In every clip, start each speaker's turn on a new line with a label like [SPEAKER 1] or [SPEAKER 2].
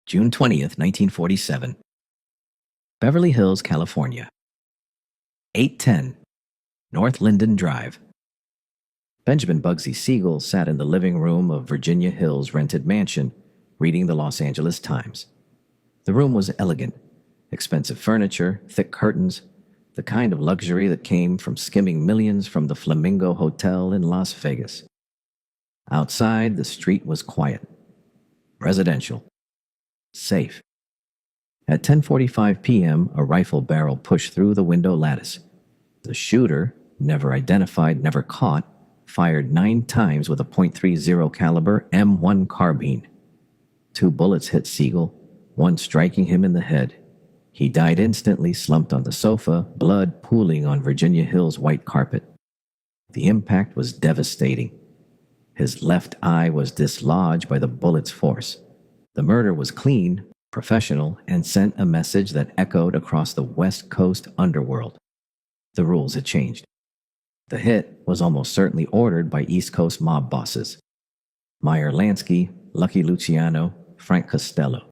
[SPEAKER 1] June 20th, 1947. Beverly Hills, California. 810 North Linden Drive. Benjamin Bugsy Seagull sat in the living room of Virginia Hill's rented mansion, reading the Los Angeles Times. The room was elegant, expensive furniture, thick curtains, the kind of luxury that came from skimming millions from the Flamingo Hotel in Las Vegas. Outside, the street was quiet, residential, safe. At 10:45 p.m., a rifle barrel pushed through the window lattice. The shooter, never identified, never caught, fired 9 times with a .30 caliber M1 carbine. 2 bullets hit Seagull, one striking him in the head. He died instantly, slumped on the sofa, blood pooling on Virginia Hill's white carpet. The impact was devastating. His left eye was dislodged by the bullet's force. The murder was clean, professional, and sent a message that echoed across the West Coast underworld. The rules had changed. The hit was almost certainly ordered by East Coast mob bosses: Meyer, Lansky, Lucky Luciano, Frank Costello.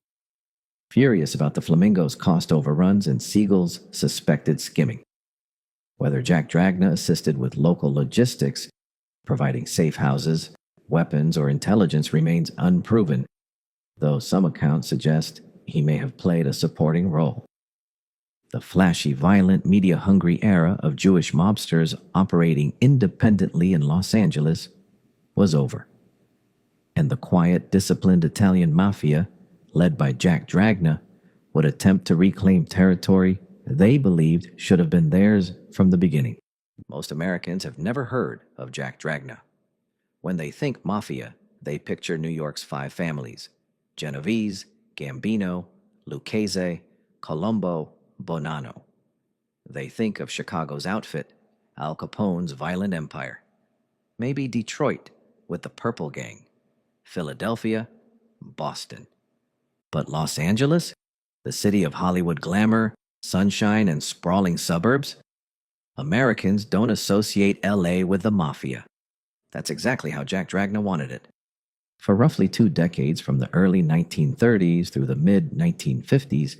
[SPEAKER 1] Furious about the Flamingo's cost overruns and Seagull's suspected skimming. Whether Jack Dragna assisted with local logistics, providing safe houses, weapons, or intelligence remains unproven, though some accounts suggest he may have played a supporting role. The flashy, violent, media-hungry era of Jewish mobsters operating independently in Los Angeles was over, and the quiet, disciplined Italian Mafia, led by Jack Dragna, would attempt to reclaim territory they believed should have been theirs from the beginning. Most Americans have never heard of Jack Dragna. When they think Mafia, they picture New York's 5 families: Genovese, Gambino, Lucchese, Colombo, Bonanno. They think of Chicago's outfit, Al Capone's violent empire. Maybe Detroit with the Purple Gang, Philadelphia, Boston. But Los Angeles, the city of Hollywood glamour, sunshine, and sprawling suburbs? Americans don't associate LA with the Mafia. That's exactly how Jack Dragna wanted it. For roughly 2 decades, from the early 1930s through the mid-1950s,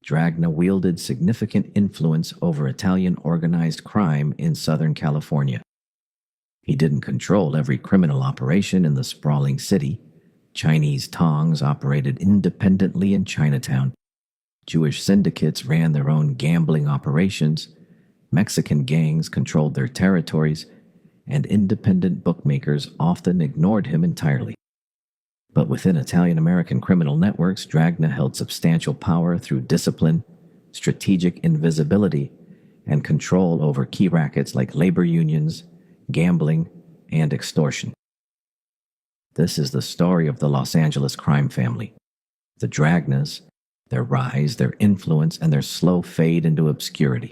[SPEAKER 1] Dragna wielded significant influence over Italian organized crime in Southern California. He didn't control every criminal operation in the sprawling city. Chinese tongs operated independently in Chinatown. Jewish syndicates ran their own gambling operations. Mexican gangs controlled their territories, and independent bookmakers often ignored him entirely. But within Italian-American criminal networks, Dragna held substantial power through discipline, strategic invisibility, and control over key rackets like labor unions, gambling, and extortion. This is the story of the Los Angeles crime family. The Dragnas, their rise, their influence, and their slow fade into obscurity.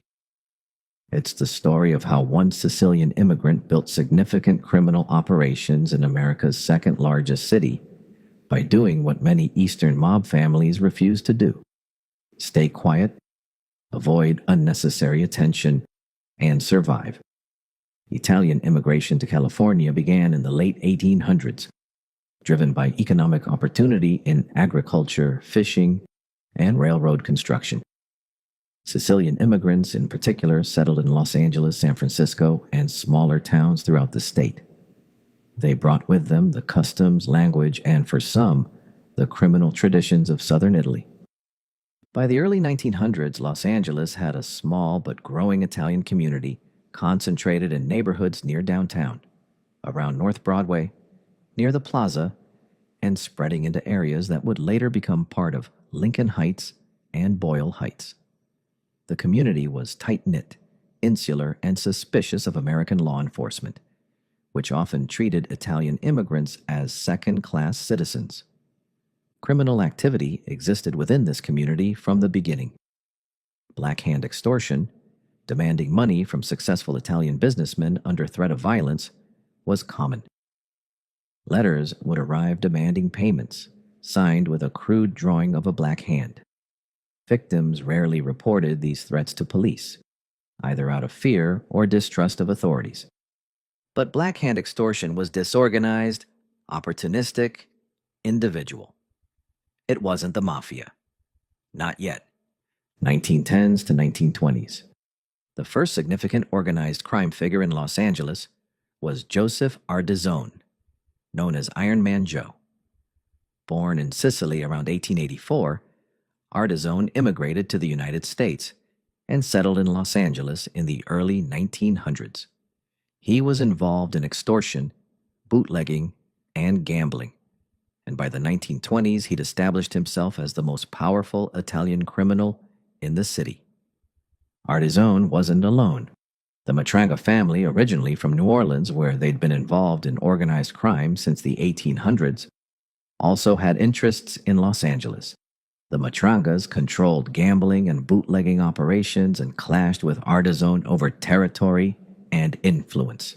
[SPEAKER 1] It's the story of how one Sicilian immigrant built significant criminal operations in America's second-largest city by doing what many Eastern mob families refuse to do: stay quiet, avoid unnecessary attention, and survive. Italian immigration to California began in the late 1800s, driven by economic opportunity in agriculture, fishing, and railroad construction. Sicilian immigrants, in particular, settled in Los Angeles, San Francisco, and smaller towns throughout the state. They brought with them the customs, language, and for some, the criminal traditions of southern Italy. By the early 1900s, Los Angeles had a small but growing Italian community concentrated in neighborhoods near downtown, around North Broadway, near the plaza, and spreading into areas that would later become part of Lincoln Heights and Boyle Heights. The community was tight-knit, insular, and suspicious of American law enforcement, which often treated Italian immigrants as second-class citizens. Criminal activity existed within this community from the beginning. Black hand extortion, demanding money from successful Italian businessmen under threat of violence, was common. Letters would arrive demanding payments, signed with a crude drawing of a black hand. Victims rarely reported these threats to police, either out of fear or distrust of authorities. But black hand extortion was disorganized, opportunistic, individual. It wasn't the Mafia. Not yet. 1910s to 1920s. The first significant organized crime figure in Los Angeles was Joseph Ardizone, known as Iron Man Joe. Born in Sicily around 1884, Ardizone immigrated to the United States and settled in Los Angeles in the early 1900s. He was involved in extortion, bootlegging, and gambling, and by the 1920s he'd established himself as the most powerful Italian criminal in the city. Ardizone wasn't alone. The Matranga family, originally from New Orleans, where they'd been involved in organized crime since the 1800s, also had interests in Los Angeles. The Matrangas controlled gambling and bootlegging operations and clashed with Ardizone over territory and influence.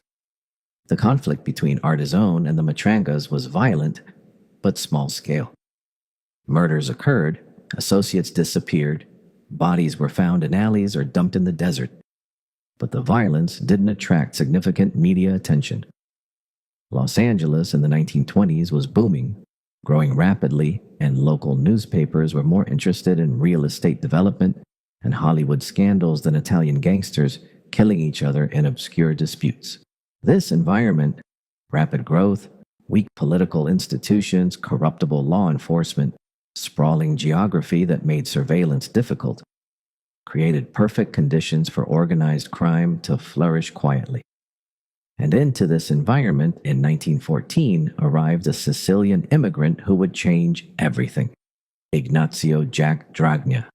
[SPEAKER 1] The conflict between Ardizone and the Matrangas was violent, but small scale. Murders occurred, associates disappeared, bodies were found in alleys or dumped in the desert. But the violence didn't attract significant media attention. Los Angeles in the 1920s was booming, growing rapidly, and local newspapers were more interested in real estate development and Hollywood scandals than Italian gangsters killing each other in obscure disputes. This environment, rapid growth, weak political institutions, corruptible law enforcement, sprawling geography that made surveillance difficult, created perfect conditions for organized crime to flourish quietly. And into this environment, in 1914, arrived a Sicilian immigrant who would change everything: Ignazio Jack Dragna.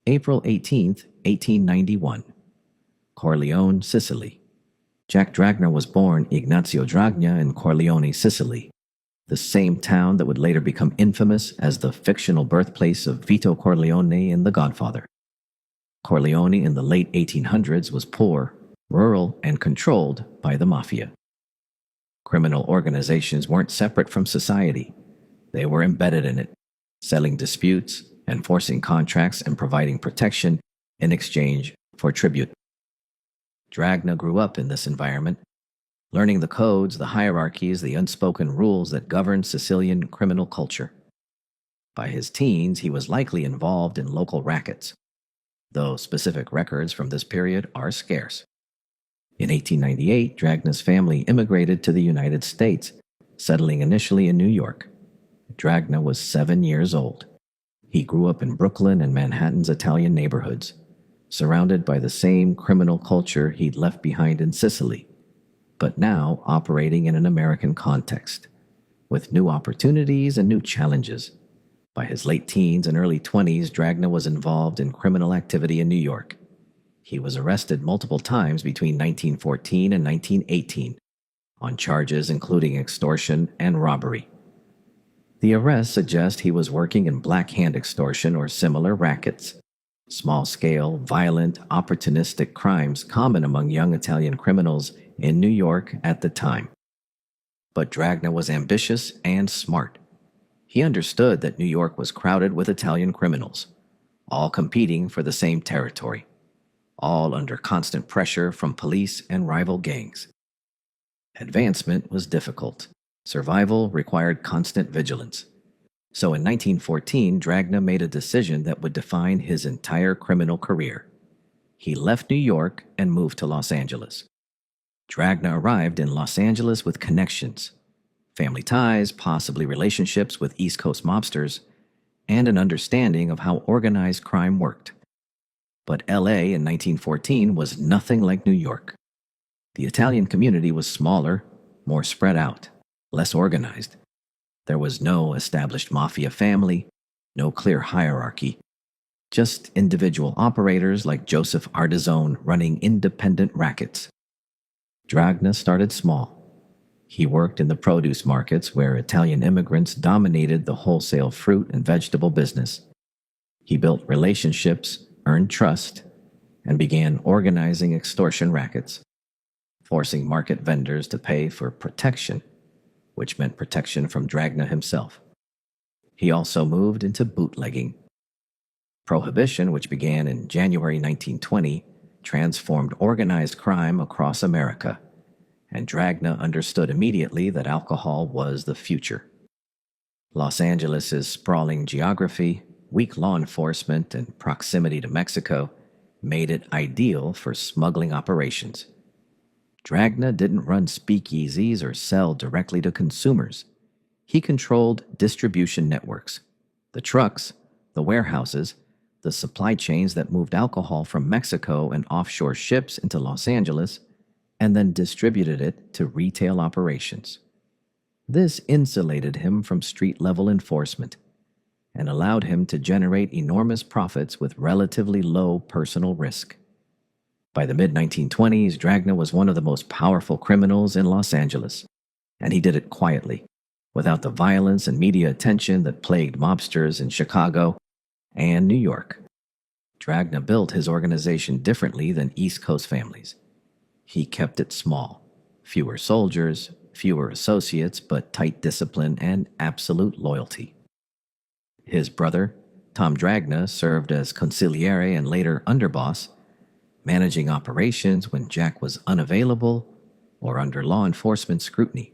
[SPEAKER 1] April 18, 1891. Corleone, Sicily. Jack Dragna was born Ignazio Dragna in Corleone, Sicily, the same town that would later become infamous as the fictional birthplace of Vito Corleone in The Godfather. Corleone in the late 1800s was poor, rural, and controlled by the Mafia. Criminal organizations weren't separate from society. They were embedded in it, settling disputes, enforcing contracts, and providing protection in exchange for tribute. Dragna grew up in this environment, learning the codes, the hierarchies, the unspoken rules that governed Sicilian criminal culture. By his teens, he was likely involved in local rackets, though specific records from this period are scarce. In 1898, Dragna's family immigrated to the United States, settling initially in New York. Dragna was 7 years old. He grew up in Brooklyn and Manhattan's Italian neighborhoods, surrounded by the same criminal culture he'd left behind in Sicily, but now operating in an American context, with new opportunities and new challenges. By his late teens and early 20s, Dragna was involved in criminal activity in New York. He was arrested multiple times between 1914 and 1918 on charges including extortion and robbery. The arrests suggest he was working in black hand extortion or similar rackets, small-scale, violent, opportunistic crimes common among young Italian criminals in New York at the time. But Dragna was ambitious and smart. He understood that New York was crowded with Italian criminals, all competing for the same territory, all under constant pressure from police and rival gangs. Advancement was difficult. Survival required constant vigilance. So in 1914, Dragna made a decision that would define his entire criminal career. He left New York and moved to Los Angeles. Dragna arrived in Los Angeles with connections, family ties, possibly relationships with East Coast mobsters, and an understanding of how organized crime worked. But LA in 1914 was nothing like New York. The Italian community was smaller, more spread out, less organized. There was no established mafia family, no clear hierarchy, just individual operators like Joseph Ardizone running independent rackets. Dragna started small. He worked in the produce markets where Italian immigrants dominated the wholesale fruit and vegetable business. He built relationships, earned trust, and began organizing extortion rackets, forcing market vendors to pay for protection, which meant protection from Dragna himself. He also moved into bootlegging. Prohibition, which began in January 1920, transformed organized crime across America, and Dragna understood immediately that alcohol was the future. Los Angeles' sprawling geography, weak law enforcement, and proximity to Mexico made it ideal for smuggling operations. Dragna didn't run speakeasies or sell directly to consumers. He controlled distribution networks, the trucks, the warehouses, the supply chains that moved alcohol from Mexico and offshore ships into Los Angeles, and then distributed it to retail operations. This insulated him from street-level enforcement and allowed him to generate enormous profits with relatively low personal risk. By the mid-1920s, Dragna was one of the most powerful criminals in Los Angeles, and he did it quietly, without the violence and media attention that plagued mobsters in Chicago and New York. Dragna built his organization differently than East Coast families. He kept it small, fewer soldiers, fewer associates, but tight discipline and absolute loyalty. His brother, Tom Dragna, served as consigliere and later underboss, managing operations when Jack was unavailable or under law enforcement scrutiny.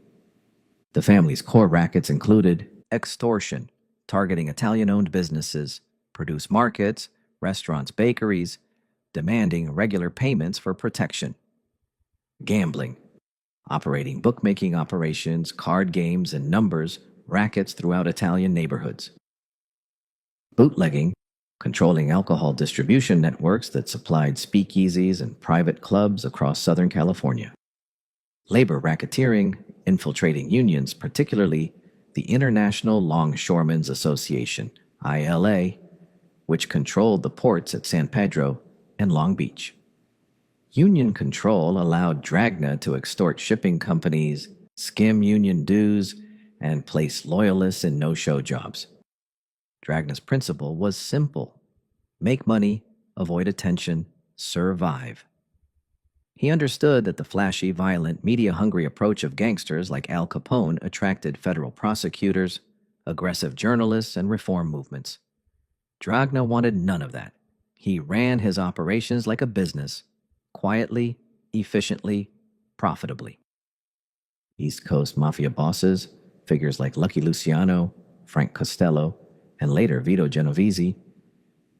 [SPEAKER 1] The family's core rackets included extortion, targeting Italian-owned businesses, produce markets, restaurants, bakeries, demanding regular payments for protection. Gambling, operating bookmaking operations, card games, and numbers rackets throughout Italian neighborhoods. Bootlegging, controlling alcohol distribution networks that supplied speakeasies and private clubs across Southern California. Labor racketeering, infiltrating unions, particularly the International Longshoremen's Association, ILA, which controlled the ports at San Pedro and Long Beach. Union control allowed Dragna to extort shipping companies, skim union dues, and place loyalists in no-show jobs. Dragna's principle was simple: make money, avoid attention, survive. He understood that the flashy, violent, media-hungry approach of gangsters like Al Capone attracted federal prosecutors, aggressive journalists, and reform movements. Dragna wanted none of that. He ran his operations like a business, quietly, efficiently, profitably. East Coast Mafia bosses, figures like Lucky Luciano, Frank Costello, and later Vito Genovese,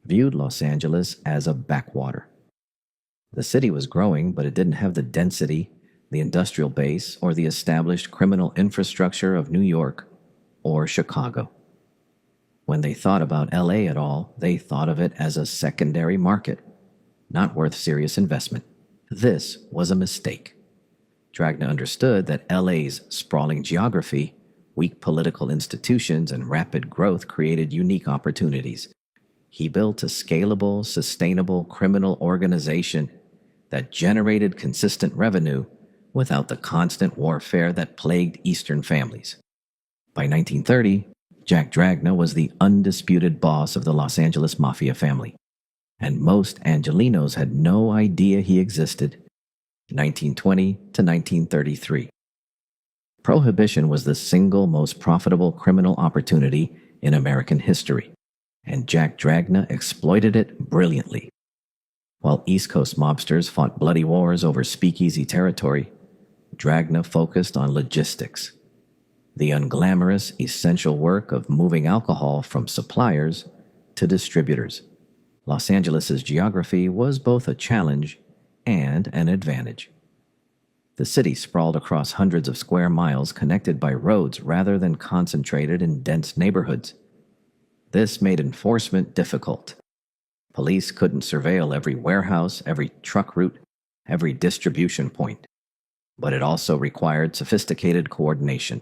[SPEAKER 1] viewed Los Angeles as a backwater. The city was growing, but it didn't have the density, the industrial base, or the established criminal infrastructure of New York or Chicago. When they thought about LA at all, they thought of it as a secondary market, not worth serious investment. This was a mistake. Dragna understood that LA's sprawling geography, weak political institutions, and rapid growth created unique opportunities. He built a scalable, sustainable criminal organization that generated consistent revenue without the constant warfare that plagued Eastern families. By 1930, Jack Dragna was the undisputed boss of the Los Angeles Mafia family, and most Angelenos had no idea he existed. 1920 to 1933. Prohibition was the single most profitable criminal opportunity in American history, and Jack Dragna exploited it brilliantly. While East Coast mobsters fought bloody wars over speakeasy territory, Dragna focused on logistics, the unglamorous, essential work of moving alcohol from suppliers to distributors. Los Angeles' geography was both a challenge and an advantage. The city sprawled across hundreds of square miles connected by roads rather than concentrated in dense neighborhoods. This made enforcement difficult. Police couldn't surveil every warehouse, every truck route, every distribution point, but it also required sophisticated coordination.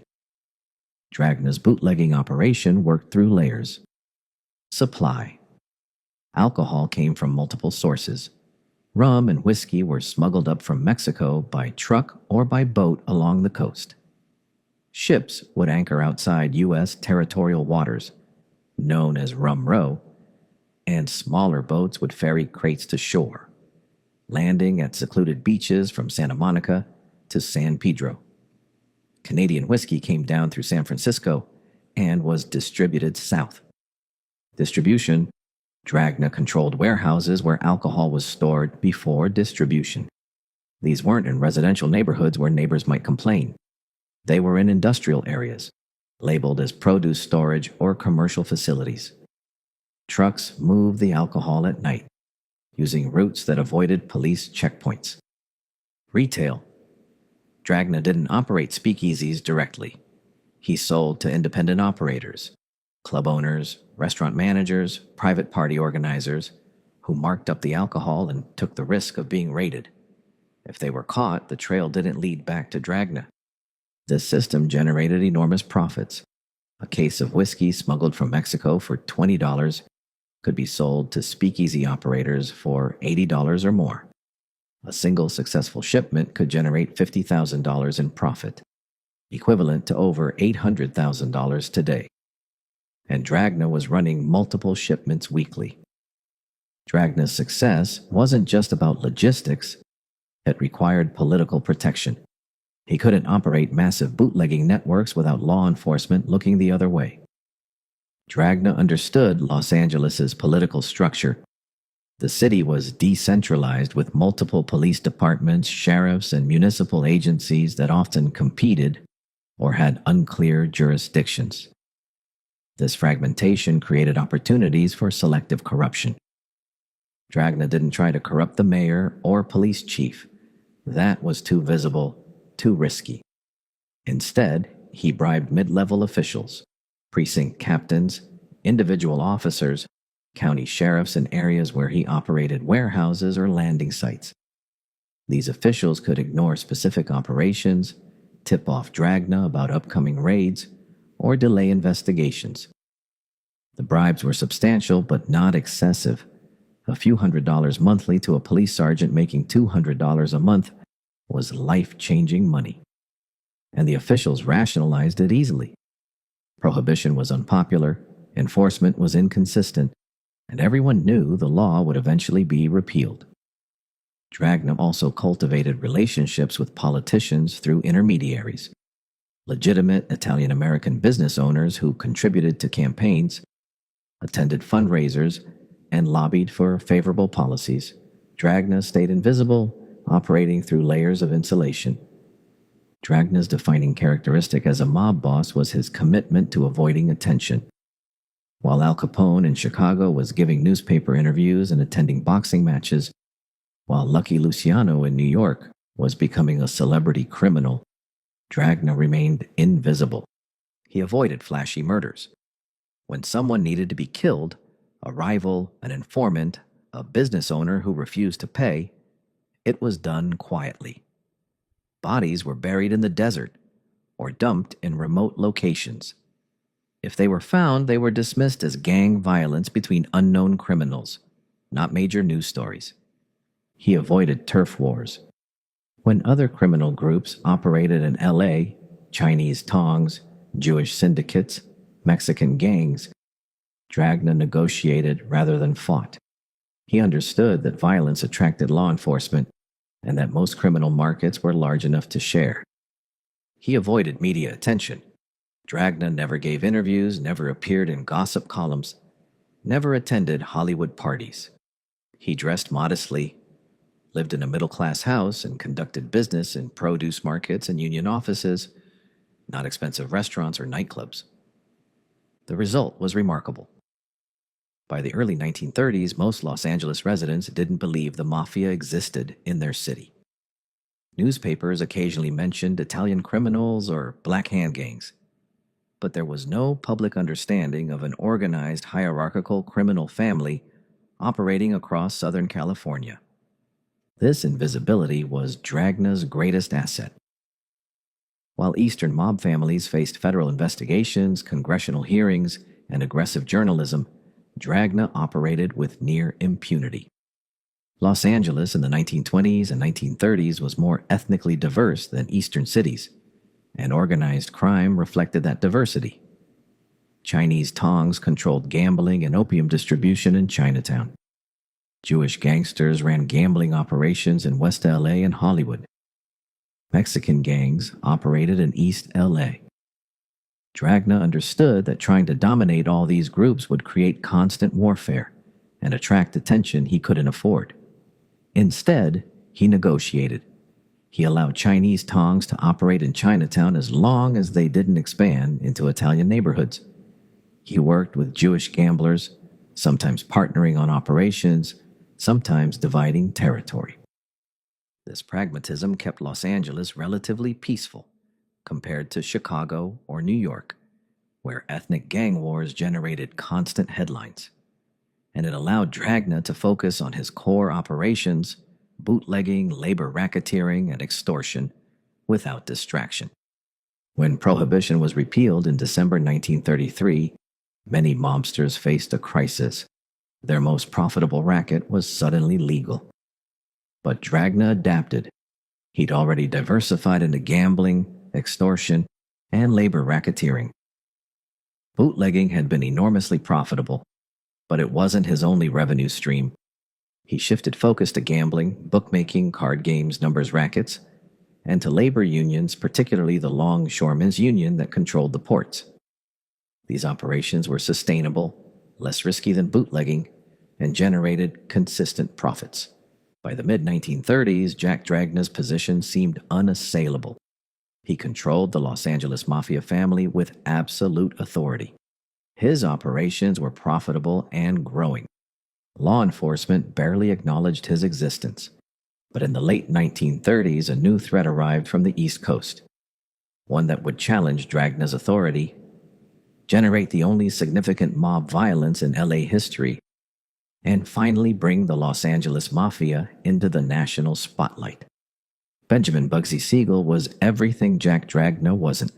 [SPEAKER 1] Dragna's bootlegging operation worked through layers. Supply. Alcohol came from multiple sources. Rum and whiskey were smuggled up from Mexico by truck or by boat along the coast. Ships would anchor outside U.S. territorial waters, known as Rum Row, and smaller boats would ferry crates to shore, landing at secluded beaches from Santa Monica to San Pedro. Canadian whiskey came down through San Francisco and was distributed south. Distribution. Dragna controlled warehouses where alcohol was stored before distribution. These weren't in residential neighborhoods where neighbors might complain. They were in industrial areas, labeled as produce storage or commercial facilities. Trucks moved the alcohol at night, using routes that avoided police checkpoints. Retail. Dragna didn't operate speakeasies directly. He sold to independent operators, club owners, restaurant managers, private party organizers, who marked up the alcohol and took the risk of being raided. If they were caught, the trail didn't lead back to Dragna. This system generated enormous profits. A case of whiskey smuggled from Mexico for $20 could be sold to speakeasy operators for $80 or more. A single successful shipment could generate $50,000 in profit, equivalent to over $800,000 today. And Dragna was running multiple shipments weekly. Dragna's success wasn't just about logistics, it required political protection. He couldn't operate massive bootlegging networks without law enforcement looking the other way. Dragna understood Los Angeles's political structure. The city was decentralized with multiple police departments, sheriffs, and municipal agencies that often competed or had unclear jurisdictions. This fragmentation created opportunities for selective corruption. Dragna didn't try to corrupt the mayor or police chief. That was too visible, too risky. Instead, he bribed mid-level officials, precinct captains, individual officers, county sheriffs in areas where he operated warehouses or landing sites. These officials could ignore specific operations, tip off Dragna about upcoming raids, or delay investigations. The bribes were substantial but not excessive. A few $100s monthly to a police sergeant making $200 a month was life-changing money. And the officials rationalized it easily. Prohibition was unpopular, enforcement was inconsistent, and everyone knew the law would eventually be repealed. Dragna also cultivated relationships with politicians through intermediaries, legitimate Italian-American business owners who contributed to campaigns, attended fundraisers, and lobbied for favorable policies. Dragna stayed invisible, operating through layers of insulation. Dragna's defining characteristic as a mob boss was his commitment to avoiding attention. While Al Capone in Chicago was giving newspaper interviews and attending boxing matches, while Lucky Luciano in New York was becoming a celebrity criminal, Dragna remained invisible. He avoided flashy murders. When someone needed to be killed, a rival, an informant, a business owner who refused to pay, it was done quietly. Bodies were buried in the desert or dumped in remote locations. If they were found, they were dismissed as gang violence between unknown criminals, not major news stories. He avoided turf wars. When other criminal groups operated in LA, Chinese tongs, Jewish syndicates, Mexican gangs, Dragna negotiated rather than fought. He understood that violence attracted law enforcement and that most criminal markets were large enough to share. He avoided media attention. Dragna never gave interviews, never appeared in gossip columns, never attended Hollywood parties. He dressed modestly, lived in a middle-class house, and conducted business in produce markets and union offices, not expensive restaurants or nightclubs. The result was remarkable. By the early 1930s, most Los Angeles residents didn't believe the Mafia existed in their city. Newspapers occasionally mentioned Italian criminals or black hand gangs, but there was no public understanding of an organized hierarchical criminal family operating across Southern California. This invisibility was Dragna's greatest asset. While Eastern mob families faced federal investigations, congressional hearings, and aggressive journalism, Dragna operated with near impunity. Los Angeles in the 1920s and 1930s was more ethnically diverse than Eastern cities, and organized crime reflected that diversity. Chinese tongs controlled gambling and opium distribution in Chinatown. Jewish gangsters ran gambling operations in West LA and Hollywood. Mexican gangs operated in East LA. Dragna understood that trying to dominate all these groups would create constant warfare and attract attention he couldn't afford. Instead, he negotiated. He allowed Chinese tongs to operate in Chinatown as long as they didn't expand into Italian neighborhoods. He worked with Jewish gamblers, sometimes partnering on operations, sometimes dividing territory. This pragmatism kept Los Angeles relatively peaceful compared to Chicago or New York, where ethnic gang wars generated constant headlines. And it allowed Dragna to focus on his core operations, bootlegging, labor racketeering, and extortion, without distraction. When Prohibition was repealed in December 1933, many mobsters faced a crisis. Their most profitable racket was suddenly legal. But Dragna adapted. He'd already diversified into gambling, extortion, and labor racketeering. Bootlegging had been enormously profitable, but it wasn't his only revenue stream. He shifted focus to gambling, bookmaking, card games, numbers rackets, and to labor unions, particularly the Longshoremen's Union that controlled the ports. These operations were sustainable, less risky than bootlegging, and generated consistent profits. By the mid-1930s, Jack Dragna's position seemed unassailable. He controlled the Los Angeles Mafia family with absolute authority. His operations were profitable and growing. Law enforcement barely acknowledged his existence. But in the late 1930s, a new threat arrived from the East Coast, one that would challenge Dragna's authority, generate the only significant mob violence in LA history, and finally bring the Los Angeles Mafia into the national spotlight. Benjamin Bugsy Seagull was everything Jack Dragna wasn't.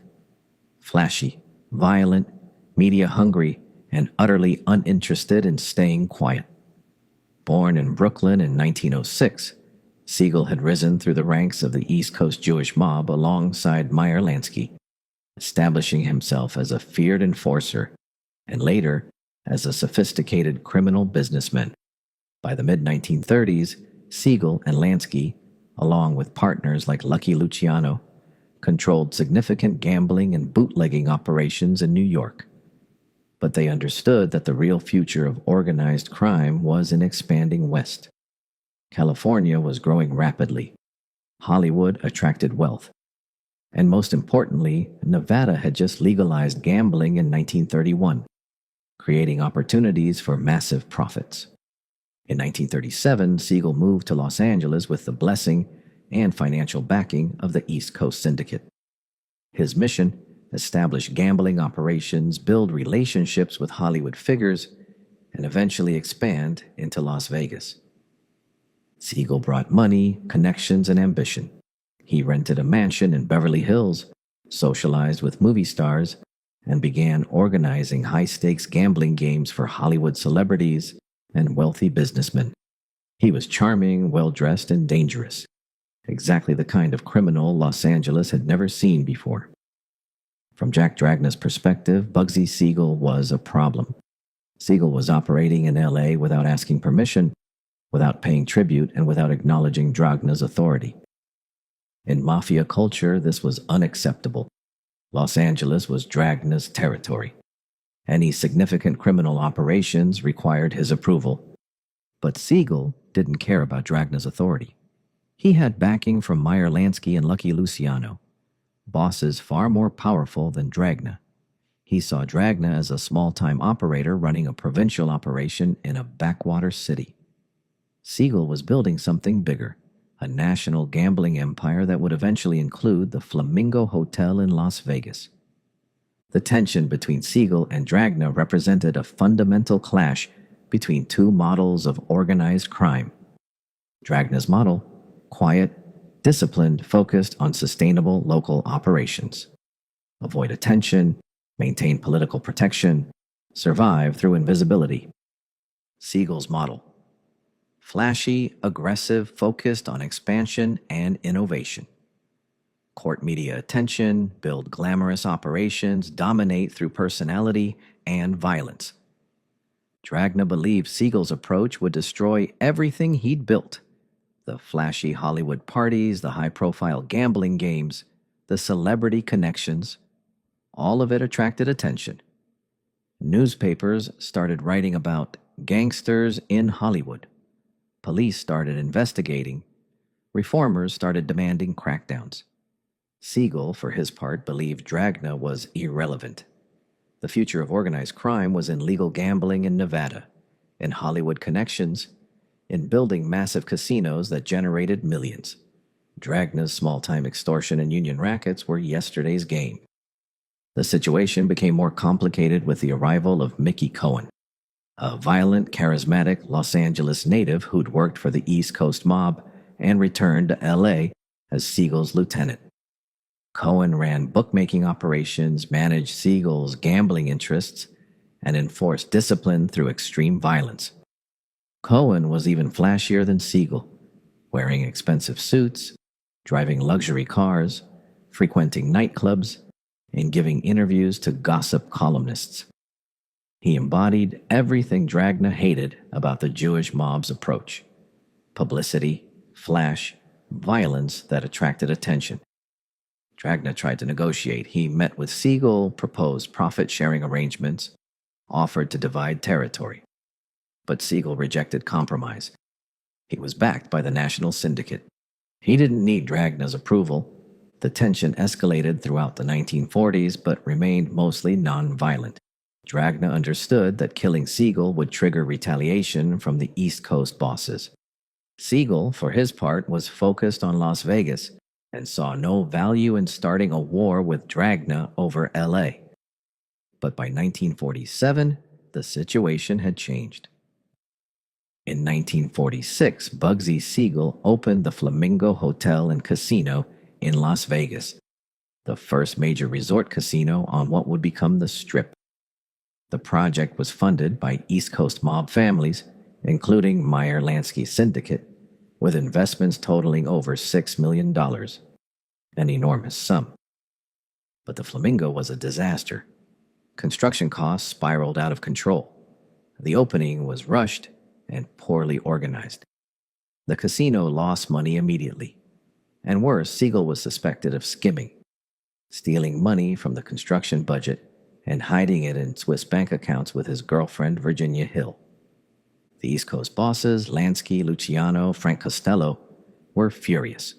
[SPEAKER 1] Flashy, violent, media-hungry, and utterly uninterested in staying quiet. Born in Brooklyn in 1906, Seagull had risen through the ranks of the East Coast Jewish mob alongside Meyer Lansky, establishing himself as a feared enforcer and later as a sophisticated criminal businessman. By the mid-1930s, Seagull and Lansky, along with partners like Lucky Luciano, controlled significant gambling and bootlegging operations in New York. But they understood that the real future of organized crime was in expanding west. California was growing rapidly. Hollywood attracted wealth. And most importantly, Nevada had just legalized gambling in 1931, creating opportunities for massive profits. In 1937, Seagull moved to Los Angeles with the blessing and financial backing of the East Coast Syndicate. His mission: establish gambling operations, build relationships with Hollywood figures, and eventually expand into Las Vegas. Seagull brought money, connections, and ambition. He rented a mansion in Beverly Hills, socialized with movie stars, and began organizing high-stakes gambling games for Hollywood celebrities and wealthy businessmen. He was charming, well-dressed, and dangerous. Exactly the kind of criminal Los Angeles had never seen before. From Jack Dragna's perspective, Bugsy Seagull was a problem. Seagull was operating in LA without asking permission, without paying tribute, and without acknowledging Dragna's authority. In Mafia culture, this was unacceptable. Los Angeles was Dragna's territory. Any significant criminal operations required his approval. But Seagull didn't care about Dragna's authority. He had backing from Meyer Lansky and Lucky Luciano, bosses far more powerful than Dragna. He saw Dragna as a small-time operator running a provincial operation in a backwater city. Seagull was building something bigger, a national gambling empire that would eventually include the Flamingo Hotel in Las Vegas. The tension between Seagull and Dragna represented a fundamental clash between two models of organized crime. Dragna's model: quiet, disciplined, focused on sustainable local operations. Avoid attention, maintain political protection, survive through invisibility. Seagull's model: flashy, aggressive, focused on expansion and innovation. Court media attention, build glamorous operations, dominate through personality and violence. Dragna believed Seagull's approach would destroy everything he'd built: the flashy Hollywood parties, the high-profile gambling games, the celebrity connections. All of it attracted attention. Newspapers started writing about gangsters in Hollywood. Police started investigating. Reformers started demanding crackdowns. Seagull, for his part, believed Dragna was irrelevant. The future of organized crime was in legal gambling in Nevada, in Hollywood connections, in building massive casinos that generated millions. Dragna's small-time extortion and union rackets were yesterday's game. The situation became more complicated with the arrival of Mickey Cohen, a violent, charismatic Los Angeles native who'd worked for the East Coast mob and returned to L.A. as Seagull's lieutenant. Cohen ran bookmaking operations, managed Seagull's gambling interests, and enforced discipline through extreme violence. Cohen was even flashier than Seagull, wearing expensive suits, driving luxury cars, frequenting nightclubs, and giving interviews to gossip columnists. He embodied everything Dragna hated about the Jewish mob's approach: publicity, flash, violence that attracted attention. Dragna tried to negotiate. He met with Seagull, proposed profit-sharing arrangements, offered to divide territory. But Seagull rejected compromise. He was backed by the National Syndicate. He didn't need Dragna's approval. The tension escalated throughout the 1940s, but remained mostly non-violent. Dragna understood that killing Seagull would trigger retaliation from the East Coast bosses. Seagull, for his part, was focused on Las Vegas and saw no value in starting a war with Dragna over L.A. But by 1947, the situation had changed. In 1946, Bugsy Seagull opened the Flamingo Hotel and Casino in Las Vegas, the first major resort casino on what would become the Strip. The project was funded by East Coast mob families, including Meyer Lansky syndicate, with investments totaling over $6 million, an enormous sum. But the Flamingo was a disaster. Construction costs spiraled out of control. The opening was rushed and poorly organized. The casino lost money immediately. And worse, Seagull was suspected of skimming, stealing money from the construction budget and hiding it in Swiss bank accounts with his girlfriend, Virginia Hill. The East Coast bosses, Lansky, Luciano, Frank Costello, were furious.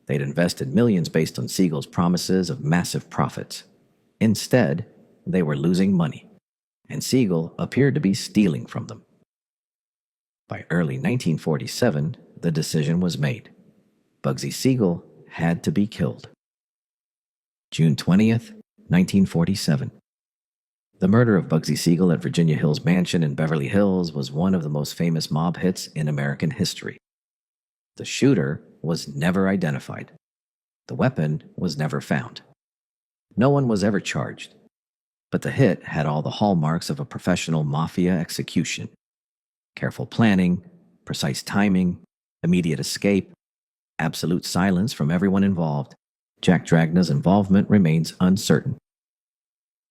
[SPEAKER 1] They'd invested millions based on Seagull's promises of massive profits. Instead, they were losing money, and Seagull appeared to be stealing from them. By early 1947, the decision was made. Bugsy Seagull had to be killed. June 20th, 1947. The murder of Bugsy Seagull at Virginia Hill's mansion in Beverly Hills was one of the most famous mob hits in American history. The shooter was never identified. The weapon was never found. No one was ever charged. But the hit had all the hallmarks of a professional mafia execution: careful planning, precise timing, immediate escape, absolute silence from everyone involved. Jack Dragna's involvement remains uncertain.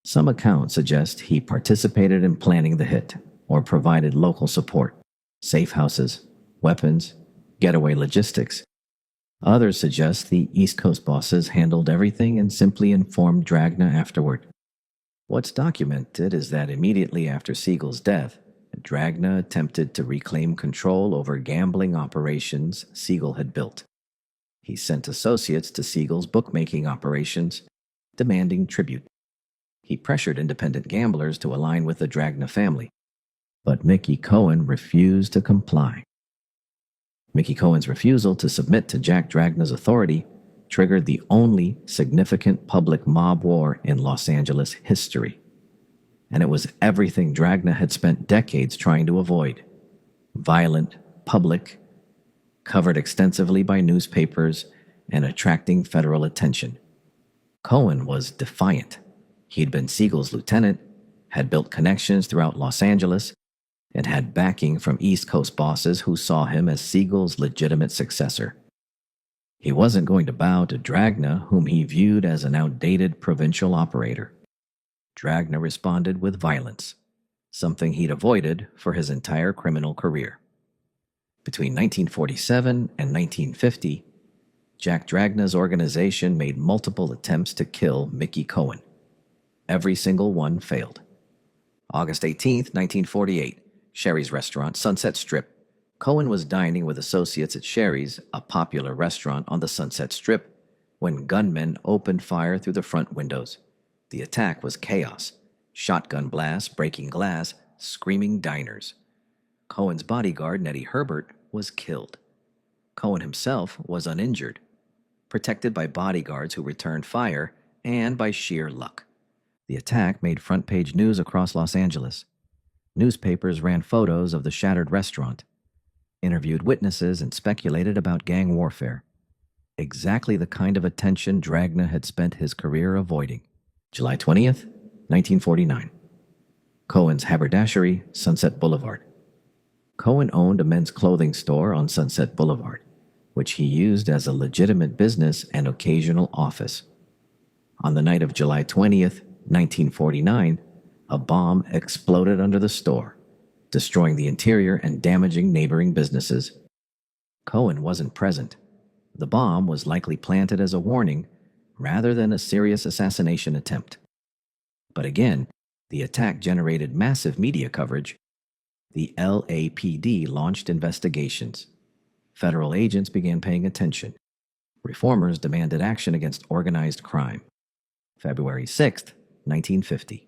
[SPEAKER 1] Some accounts suggest he participated in planning the hit or provided local support: safe houses, weapons, getaway logistics. Others suggest the East Coast bosses handled everything and simply informed Dragna afterward. What's documented is that immediately after Seagull's death, Dragna attempted to reclaim control over gambling operations Seagull had built. He sent associates to Seagull's bookmaking operations, demanding tribute. He pressured independent gamblers to align with the Dragna family, but Mickey Cohen refused to comply. Mickey Cohen's refusal to submit to Jack Dragna's authority triggered the only significant public mob war in Los Angeles history. And it was everything Dragna had spent decades trying to avoid: violent, public, covered extensively by newspapers, and attracting federal attention. Cohen was defiant. He'd been Seagull's lieutenant, had built connections throughout Los Angeles, and had backing from East Coast bosses who saw him as Seagull's legitimate successor. He wasn't going to bow to Dragna, whom he viewed as an outdated provincial operator. Dragna responded with violence, something he'd avoided for his entire criminal career. Between 1947 and 1950, Jack Dragna's organization made multiple attempts to kill Mickey Cohen. Every single one failed. August 18, 1948, Sherry's Restaurant, Sunset Strip. Cohen was dining with associates at Sherry's, a popular restaurant on the Sunset Strip, when gunmen opened fire through the front windows. The attack was chaos. Shotgun blasts, breaking glass, screaming diners. Cohen's bodyguard, Nettie Herbert, was killed. Cohen himself was uninjured, protected by bodyguards who returned fire and by sheer luck. The attack made front-page news across Los Angeles. Newspapers ran photos of the shattered restaurant, interviewed witnesses, and speculated about gang warfare. Exactly the kind of attention Dragna had spent his career avoiding. July 20th, 1949. Cohen's haberdashery, Sunset Boulevard. Cohen owned a men's clothing store on Sunset Boulevard, which he used as a legitimate business and occasional office. On the night of July 20th, 1949, a bomb exploded under the store, destroying the interior and damaging neighboring businesses. Cohen wasn't present. The bomb was likely planted as a warning rather than a serious assassination attempt. But again, the attack generated massive media coverage. The LAPD launched investigations. Federal agents began paying attention. Reformers demanded action against organized crime. February 6, 1950.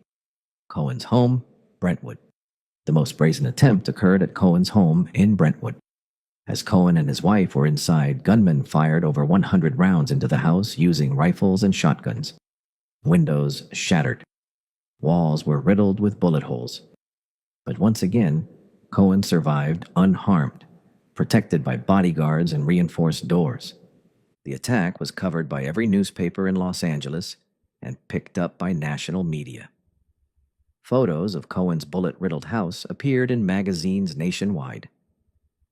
[SPEAKER 1] Cohen's home, Brentwood. The most brazen attempt occurred at Cohen's home in Brentwood. As Cohen and his wife were inside, gunmen fired over 100 rounds into the house using rifles and shotguns. Windows shattered. Walls were riddled with bullet holes. But once again, Cohen survived unharmed, protected by bodyguards and reinforced doors. The attack was covered by every newspaper in Los Angeles and picked up by national media. Photos of Cohen's bullet-riddled house appeared in magazines nationwide.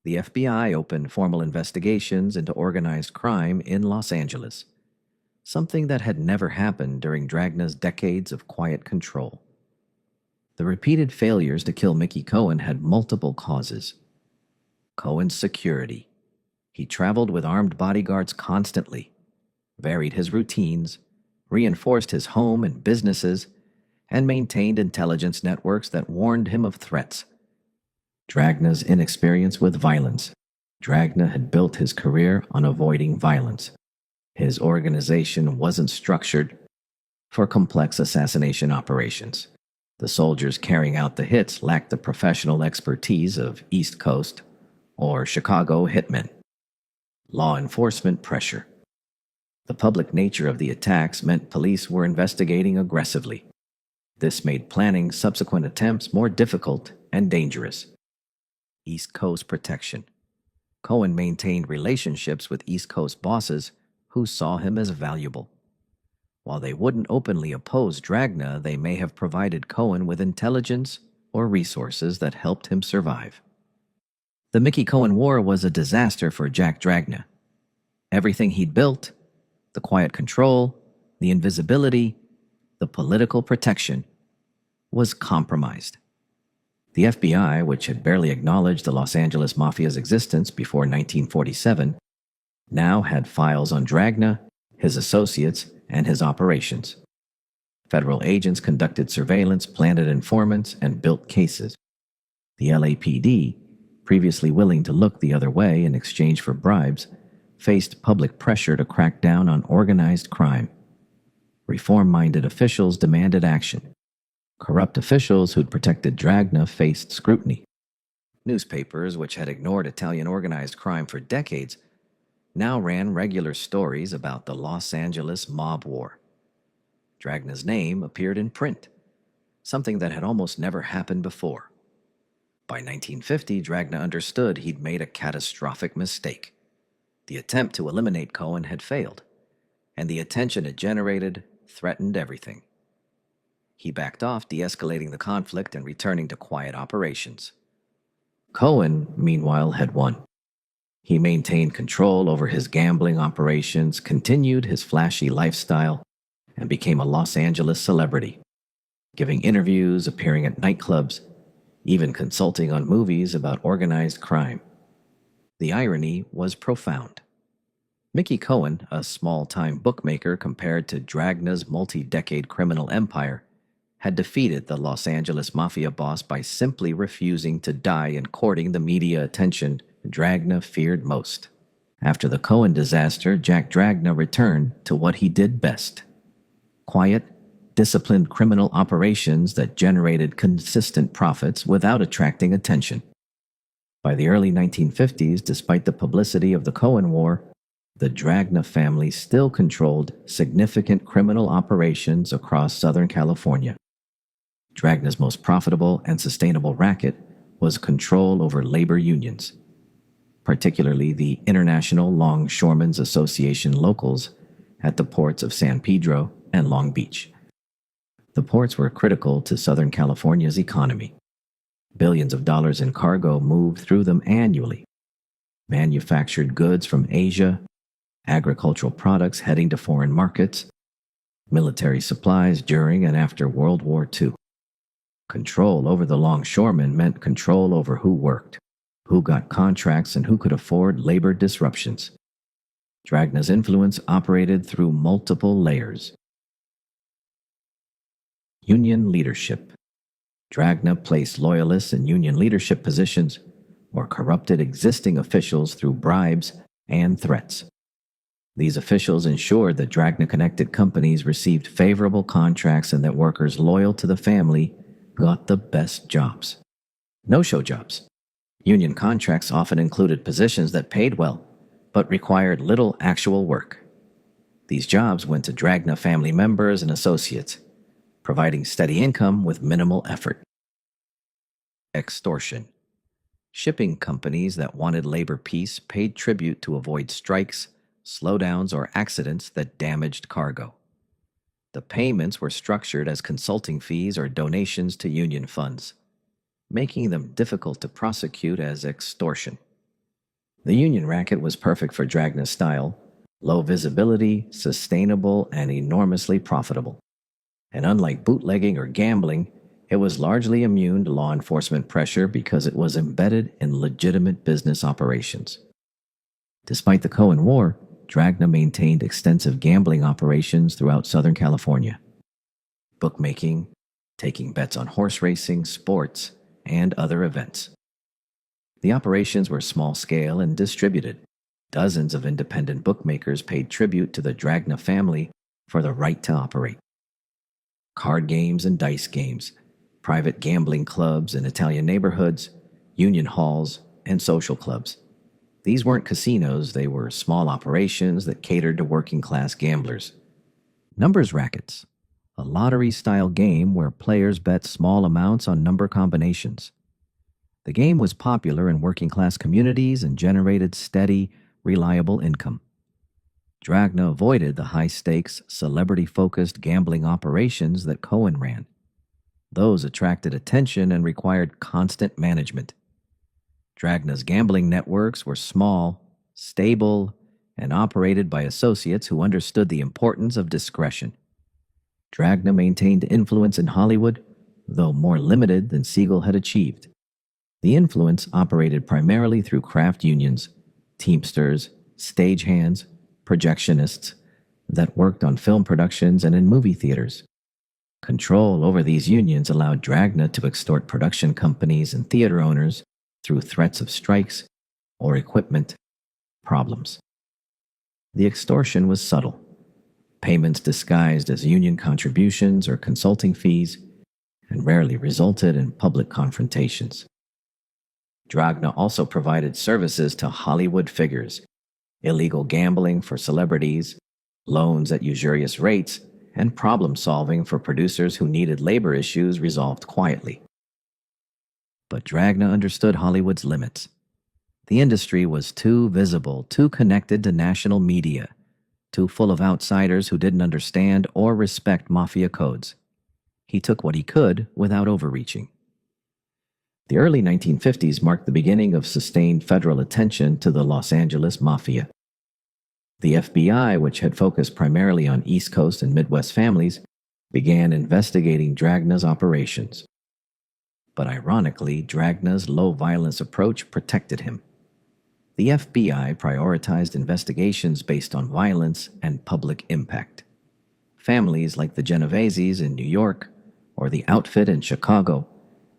[SPEAKER 1] The FBI opened formal investigations into organized crime in Los Angeles, something that had never happened during Dragna's decades of quiet control. The repeated failures to kill Mickey Cohen had multiple causes. Cohen's security. He traveled with armed bodyguards constantly, varied his routines, reinforced his home and businesses, and maintained intelligence networks that warned him of threats. Dragna's inexperience with violence. Dragna had built his career on avoiding violence. His organization wasn't structured for complex assassination operations. The soldiers carrying out the hits lacked the professional expertise of East Coast or Chicago hitmen. Law enforcement pressure. The public nature of the attacks meant police were investigating aggressively. This made planning subsequent attempts more difficult and dangerous. East Coast protection. Cohen maintained relationships with East Coast bosses who saw him as valuable. While they wouldn't openly oppose Dragna, they may have provided Cohen with intelligence or resources that helped him survive. The Mickey Cohen War was a disaster for Jack Dragna. Everything he'd built, the quiet control, the invisibility, the political protection, was compromised. The FBI, which had barely acknowledged the Los Angeles Mafia's existence before 1947, now had files on Dragna, his associates, and his operations. Federal agents conducted surveillance, planted informants, and built cases. The LAPD, previously willing to look the other way in exchange for bribes, faced public pressure to crack down on organized crime. Reform-minded officials demanded action. Corrupt officials who'd protected Dragna faced scrutiny. Newspapers, which had ignored Italian organized crime for decades, now ran regular stories about the Los Angeles mob war. Dragna's name appeared in print, something that had almost never happened before. By 1950, Dragna understood he'd made a catastrophic mistake. The attempt to eliminate Cohen had failed, and the attention it generated threatened everything. He backed off, de-escalating the conflict and returning to quiet operations. Cohen, meanwhile, had won. He maintained control over his gambling operations, continued his flashy lifestyle, and became a Los Angeles celebrity, giving interviews, appearing at nightclubs, even consulting on movies about organized crime. The irony was profound. Mickey Cohen, a small-time bookmaker compared to Dragna's multi-decade criminal empire, had defeated the Los Angeles Mafia boss by simply refusing to die and courting the media attention Dragna feared most. After the Cohen disaster, Jack Dragna returned to what he did best: quiet, disciplined criminal operations that generated consistent profits without attracting attention. By the early 1950s, despite the publicity of the Cohen War, the Dragna family still controlled significant criminal operations across Southern California. Dragna's most profitable and sustainable racket was control over labor unions, particularly the International Longshoremen's Association locals at the ports of San Pedro and Long Beach. The ports were critical to Southern California's economy. Billions of dollars in cargo moved through them annually. Manufactured goods from Asia, agricultural products heading to foreign markets, military supplies during and after World War II. Control over the longshoremen meant control over who worked, who got contracts, and who could afford labor disruptions. Dragna's influence operated through multiple layers. Union leadership. Dragna placed loyalists in union leadership positions or corrupted existing officials through bribes and threats. These officials ensured that Dragna-connected companies received favorable contracts and that workers loyal to the family got the best jobs. No-show jobs. Union contracts often included positions that paid well, but required little actual work. These jobs went to Dragna family members and associates, providing steady income with minimal effort. Extortion. Shipping companies that wanted labor peace paid tribute to avoid strikes, slowdowns, or accidents that damaged cargo. The payments were structured as consulting fees or donations to union funds, making them difficult to prosecute as extortion. The union racket was perfect for Dragna's style: low visibility, sustainable, and enormously profitable. And unlike bootlegging or gambling, it was largely immune to law enforcement pressure because it was embedded in legitimate business operations. Despite the Cohen War, Dragna maintained extensive gambling operations throughout Southern California. Bookmaking, taking bets on horse racing, sports, and other events. The operations were small-scale and distributed. Dozens of independent bookmakers paid tribute to the Dragna family for the right to operate. Card games and dice games, private gambling clubs in Italian neighborhoods, union halls, and social clubs. These weren't casinos, they were small operations that catered to working-class gamblers. Numbers rackets, a lottery-style game where players bet small amounts on number combinations. The game was popular in working-class communities and generated steady, reliable income. Dragna avoided the high-stakes, celebrity-focused gambling operations that Cohen ran. Those attracted attention and required constant management. Dragna's gambling networks were small, stable, and operated by associates who understood the importance of discretion. Dragna maintained influence in Hollywood, though more limited than Seagull had achieved. The influence operated primarily through craft unions, teamsters, stagehands, projectionists that worked on film productions and in movie theaters. Control over these unions allowed Dragna to extort production companies and theater owners through threats of strikes or equipment problems. The extortion was subtle. Payments disguised as union contributions or consulting fees, and rarely resulted in public confrontations. Dragna also provided services to Hollywood figures, illegal gambling for celebrities, loans at usurious rates, and problem-solving for producers who needed labor issues resolved quietly. But Dragna understood Hollywood's limits. The industry was too visible, too connected to national media, too full of outsiders who didn't understand or respect Mafia codes. He took what he could without overreaching. The early 1950s marked the beginning of sustained federal attention to the Los Angeles Mafia. The FBI, which had focused primarily on East Coast and Midwest families, began investigating Dragna's operations. But ironically, Dragna's low-violence approach protected him. The FBI prioritized investigations based on violence and public impact. Families like the Genoveses in New York or the outfit in Chicago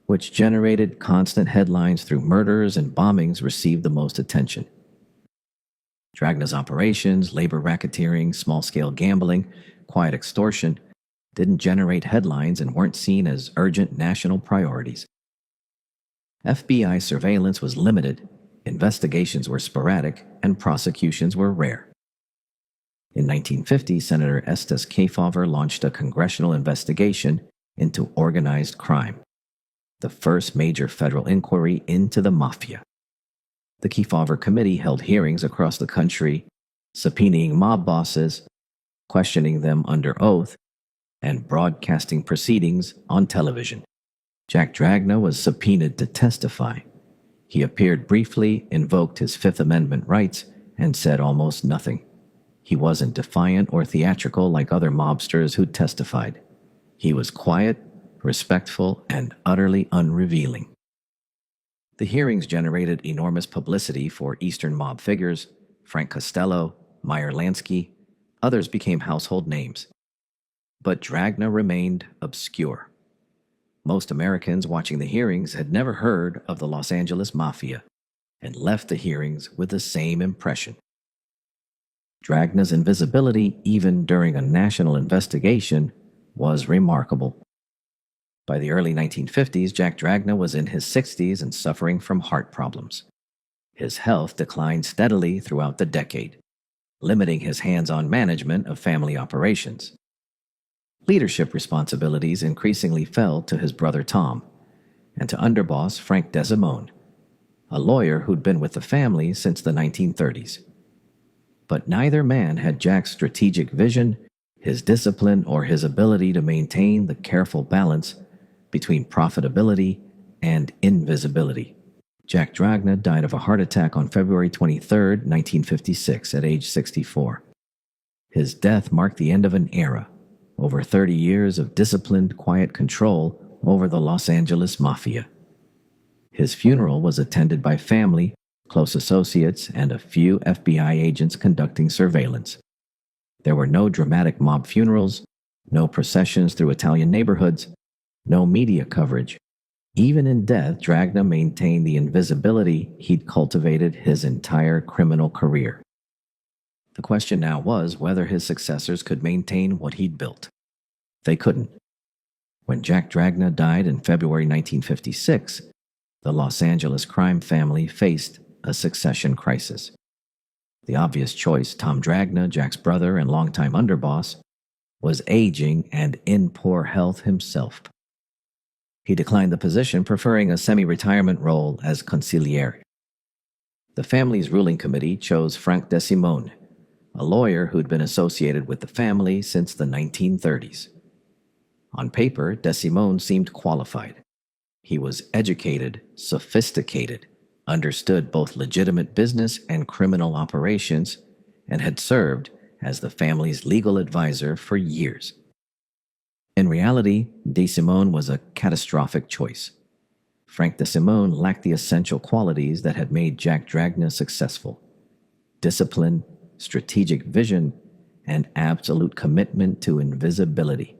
[SPEAKER 1] which generated constant headlines through murders and bombings, received the most attention. Dragna's operations, labor racketeering, small-scale gambling, quiet extortion, didn't generate headlines and weren't seen as urgent national priorities. FBI surveillance was limited, investigations were sporadic, and prosecutions were rare. In 1950, Senator Estes Kefauver launched a congressional investigation into organized crime, the first major federal inquiry into the Mafia. The Kefauver Committee held hearings across the country, subpoenaing mob bosses, questioning them under oath, and broadcasting proceedings on television. Jack Dragna was subpoenaed to testify. He appeared briefly, invoked his Fifth Amendment rights, and said almost nothing. He wasn't defiant or theatrical like other mobsters who testified. He was quiet, respectful, and utterly unrevealing. The hearings generated enormous publicity for Eastern mob figures, Frank Costello, Meyer, Lansky. Others became household names. But Dragna remained obscure. Most Americans watching the hearings had never heard of the Los Angeles Mafia and left the hearings with the same impression. Dragna's invisibility, even during a national investigation, was remarkable. By the early 1950s, Jack Dragna was in his 60s and suffering from heart problems. His health declined steadily throughout the decade, limiting his hands-on management of family operations. Leadership responsibilities increasingly fell to his brother Tom and to underboss Frank DeSimone, a lawyer who'd been with the family since the 1930s. But neither man had Jack's strategic vision, his discipline, or his ability to maintain the careful balance between profitability and invisibility. Jack Dragna died of a heart attack on February 23, 1956, at age 64. His death marked the end of an era, over 30 years of disciplined, quiet control over the Los Angeles Mafia. His funeral was attended by family, close associates, and a few FBI agents conducting surveillance. There were no dramatic mob funerals, no processions through Italian neighborhoods, no media coverage. Even in death, Dragna maintained the invisibility he'd cultivated his entire criminal career. The question now was whether his successors could maintain what he'd built. They couldn't. When Jack Dragna died in February 1956, the Los Angeles crime family faced a succession crisis. The obvious choice, Tom Dragna, Jack's brother and longtime underboss, was aging and in poor health himself. He declined the position, preferring a semi-retirement role as consigliere. The family's ruling committee chose Frank DeSimone, a lawyer who'd been associated with the family since the 1930s. On paper, DeSimone seemed qualified. He was educated, sophisticated, understood both legitimate business and criminal operations, and had served as the family's legal advisor for years. In reality, DeSimone was a catastrophic choice. Frank DeSimone lacked the essential qualities that had made Jack Dragna successful: discipline, strategic vision, and absolute commitment to invisibility.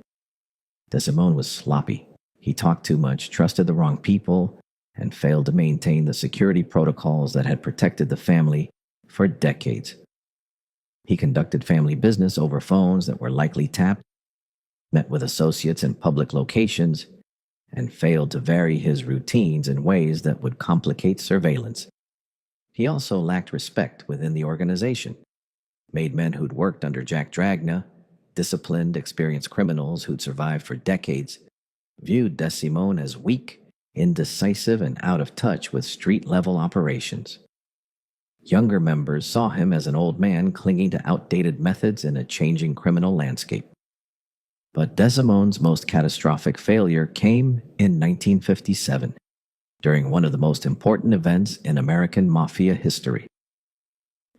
[SPEAKER 1] DeSimone was sloppy. He talked too much, trusted the wrong people, and failed to maintain the security protocols that had protected the family for decades. He conducted family business over phones that were likely tapped, met with associates in public locations, and failed to vary his routines in ways that would complicate surveillance. He also lacked respect within the organization. Made men who'd worked under Jack Dragna, disciplined, experienced criminals who'd survived for decades, viewed DeSimone as weak, indecisive, and out of touch with street-level operations. Younger members saw him as an old man clinging to outdated methods in a changing criminal landscape. But DeSimone's most catastrophic failure came in 1957, during one of the most important events in American Mafia history.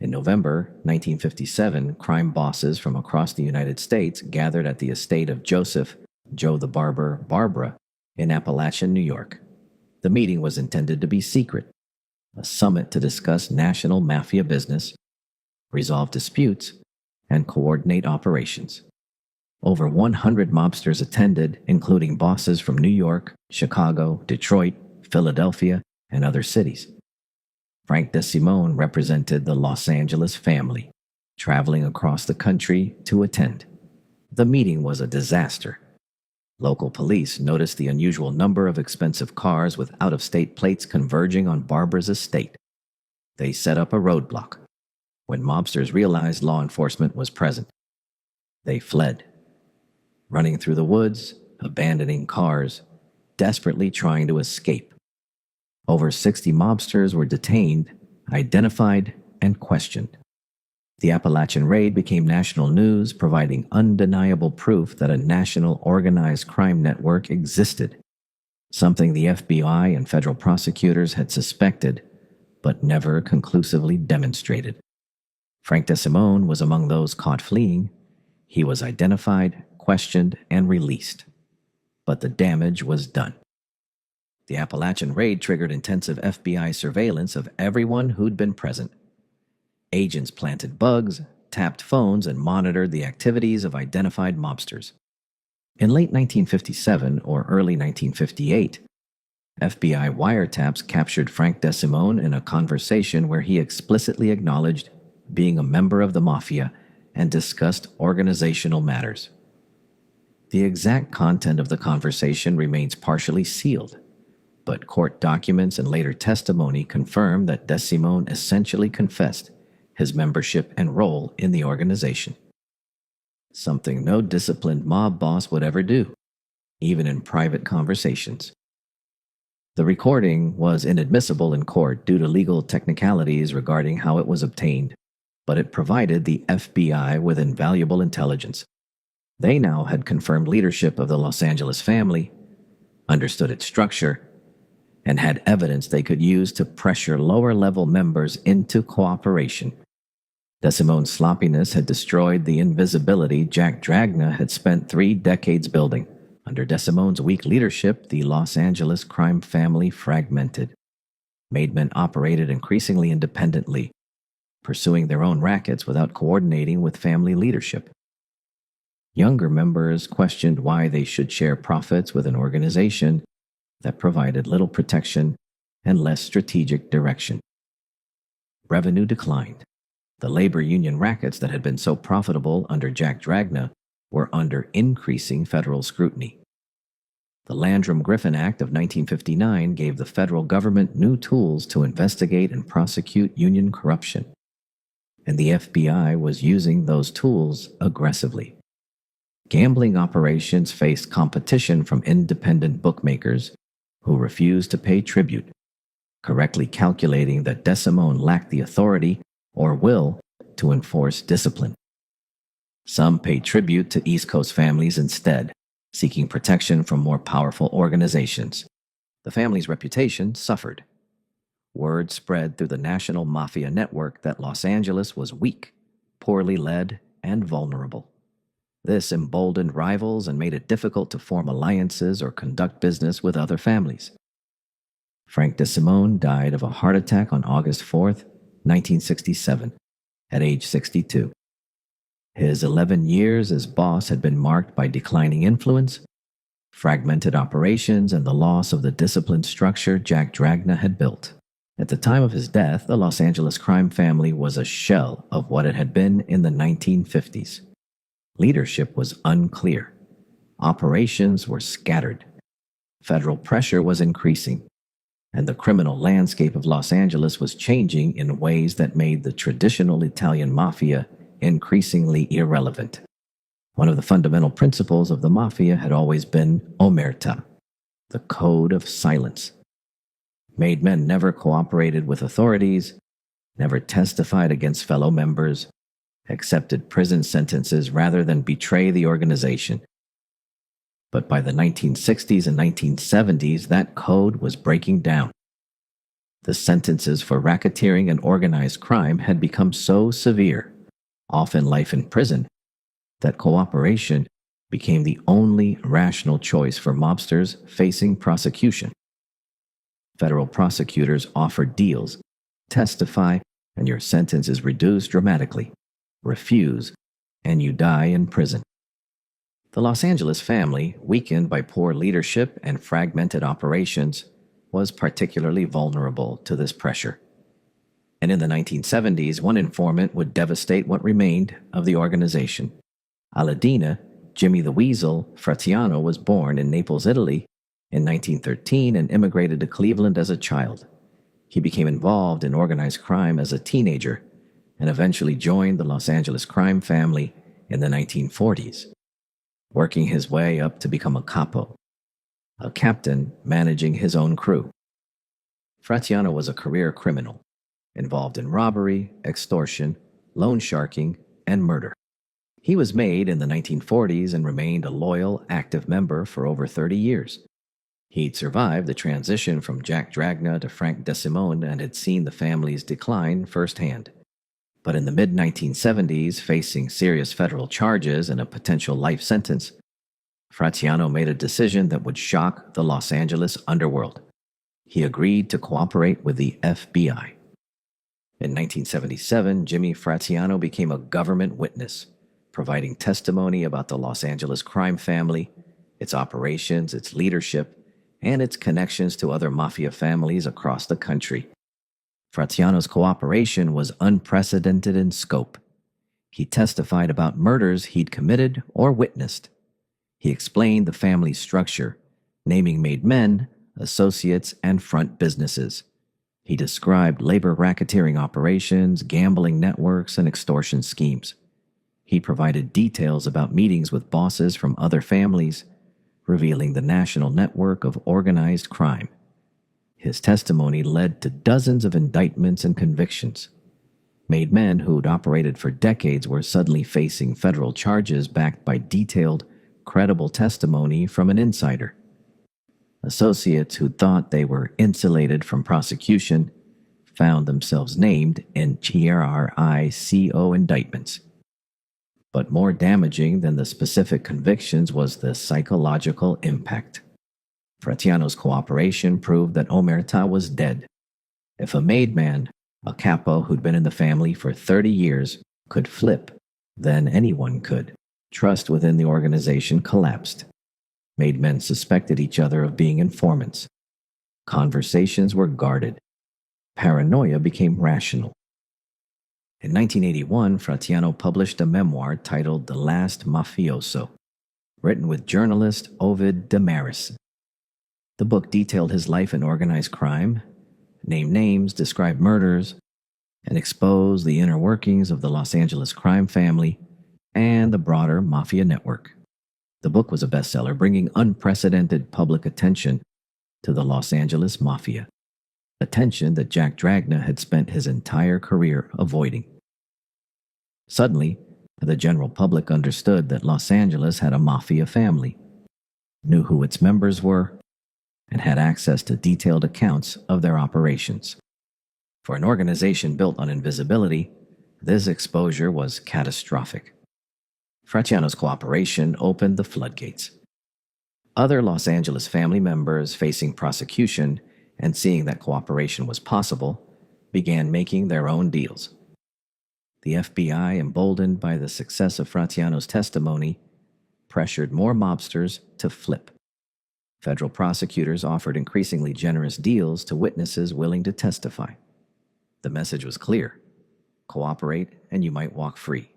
[SPEAKER 1] In November 1957, crime bosses from across the United States gathered at the estate of Joseph, Joe the Barber, Barbara, in Appalachian, New York. The meeting was intended to be secret, a summit to discuss national mafia business, resolve disputes, and coordinate operations. Over 100 mobsters attended, including bosses from New York, Chicago, Detroit, Philadelphia, and other cities. Frank DeSimone represented the Los Angeles family, traveling across the country to attend. The meeting was a disaster. Local police noticed the unusual number of expensive cars with out-of-state plates converging on Barbara's estate. They set up a roadblock. When mobsters realized law enforcement was present, they fled, running through the woods, abandoning cars, desperately trying to escape. Over 60 mobsters were detained, identified, and questioned. The Appalachian raid became national news, providing undeniable proof that a national organized crime network existed, something the FBI and federal prosecutors had suspected but never conclusively demonstrated. Frank DeSimone was among those caught fleeing. He was identified, questioned, and released. But the damage was done. The Appalachian raid triggered intensive FBI surveillance of everyone who'd been present. Agents planted bugs, tapped phones, and monitored the activities of identified mobsters. In late 1957 or early 1958, FBI wiretaps captured Frank DeSimone in a conversation where he explicitly acknowledged being a member of the Mafia and discussed organizational matters. The exact content of the conversation remains partially sealed, but court documents and later testimony confirm that DeSimone essentially confessed his membership and role in the organization. Something no disciplined mob boss would ever do, even in private conversations. The recording was inadmissible in court due to legal technicalities regarding how it was obtained, but it provided the FBI with invaluable intelligence. They now had confirmed leadership of the Los Angeles family, understood its structure, and had evidence they could use to pressure lower-level members into cooperation. DeSimone's sloppiness had destroyed the invisibility Jack Dragna had spent 3 decades building. Under DeSimone's weak leadership, the Los Angeles crime family fragmented. Made men operated increasingly independently, pursuing their own rackets without coordinating with family leadership. Younger members questioned why they should share profits with an organization that provided little protection and less strategic direction. Revenue declined. The labor union rackets that had been so profitable under Jack Dragna were under increasing federal scrutiny. The Landrum-Griffin Act of 1959 gave the federal government new tools to investigate and prosecute union corruption, and the FBI was using those tools aggressively. Gambling operations faced competition from independent bookmakers who refused to pay tribute, correctly calculating that DeSimone lacked the authority or will to enforce discipline. Some paid tribute to East Coast families instead, seeking protection from more powerful organizations. The family's reputation suffered. Word spread through the national Mafia network that Los Angeles was weak, poorly led, and vulnerable. This emboldened rivals and made it difficult to form alliances or conduct business with other families. Frank DeSimone died of a heart attack on August 4th, 1967, at age 62. His 11 years as boss had been marked by declining influence, fragmented operations, and the loss of the disciplined structure Jack Dragna had built. At the time of his death, the Los Angeles crime family was a shell of what it had been in the 1950s. Leadership was unclear. Operations were scattered. Federal pressure was increasing, and the criminal landscape of Los Angeles was changing in ways that made the traditional Italian mafia increasingly irrelevant. One of the fundamental principles of the mafia had always been omerta, the code of silence. Made men never cooperated with authorities, never testified against fellow members, accepted prison sentences rather than betray the organization. But by the 1960s and 1970s, that code was breaking down. The sentences for racketeering and organized crime had become so severe, often life in prison, that cooperation became the only rational choice for mobsters facing prosecution. Federal prosecutors offered deals, testify, and your sentence is reduced dramatically. Refuse, and you die in prison. The Los Angeles family, weakened by poor leadership and fragmented operations, was particularly vulnerable to this pressure. And in the 1970s, one informant would devastate what remained of the organization. Aladina, Jimmy the Weasel, Fratiano was born in Naples, Italy in 1913 and immigrated to Cleveland as a child. He became involved in organized crime as a teenager and eventually joined the Los Angeles crime family in the 1940s, working his way up to become a capo, a captain managing his own crew. Fratiano was a career criminal, involved in robbery, extortion, loan sharking, and murder. He was made in the 1940s and remained a loyal, active member for over 30 years. He'd survived the transition from Jack Dragna to Frank DeSimone and had seen the family's decline firsthand. But in the mid-1970s, facing serious federal charges and a potential life sentence, Fratiano made a decision that would shock the Los Angeles underworld. He agreed to cooperate with the FBI. In 1977, Jimmy Fratiano became a government witness, providing testimony about the Los Angeles crime family, its operations, its leadership, and its connections to other mafia families across the country. Fratiano's cooperation was unprecedented in scope. He testified about murders he'd committed or witnessed. He explained the family's structure, naming made men, associates, and front businesses. He described labor racketeering operations, gambling networks, and extortion schemes. He provided details about meetings with bosses from other families, revealing the national network of organized crime. His testimony led to dozens of indictments and convictions. Made men who'd operated for decades were suddenly facing federal charges backed by detailed, credible testimony from an insider. Associates who thought they were insulated from prosecution found themselves named in TRICO indictments. But more damaging than the specific convictions was the psychological impact. Fratiano's cooperation proved that Omerta was dead. If a made man, a capo who'd been in the family for 30 years, could flip, then anyone could. Trust within the organization collapsed. Made men suspected each other of being informants. Conversations were guarded. Paranoia became rational. In 1981, Fratiano published a memoir titled The Last Mafioso, written with journalist Ovid Damaris. The book detailed his life in organized crime, named names, described murders, and exposed the inner workings of the Los Angeles crime family and the broader Mafia network. The book was a bestseller, bringing unprecedented public attention to the Los Angeles Mafia, attention that Jack Dragna had spent his entire career avoiding. Suddenly, the general public understood that Los Angeles had a Mafia family, knew who its members were, and had access to detailed accounts of their operations. For an organization built on invisibility, this exposure was catastrophic. Fratiano's cooperation opened the floodgates. Other Los Angeles family members facing prosecution and seeing that cooperation was possible began making their own deals. The FBI, emboldened by the success of Fratiano's testimony, pressured more mobsters to flip. Federal prosecutors offered increasingly generous deals to witnesses willing to testify. The message was clear: cooperate and you might walk free.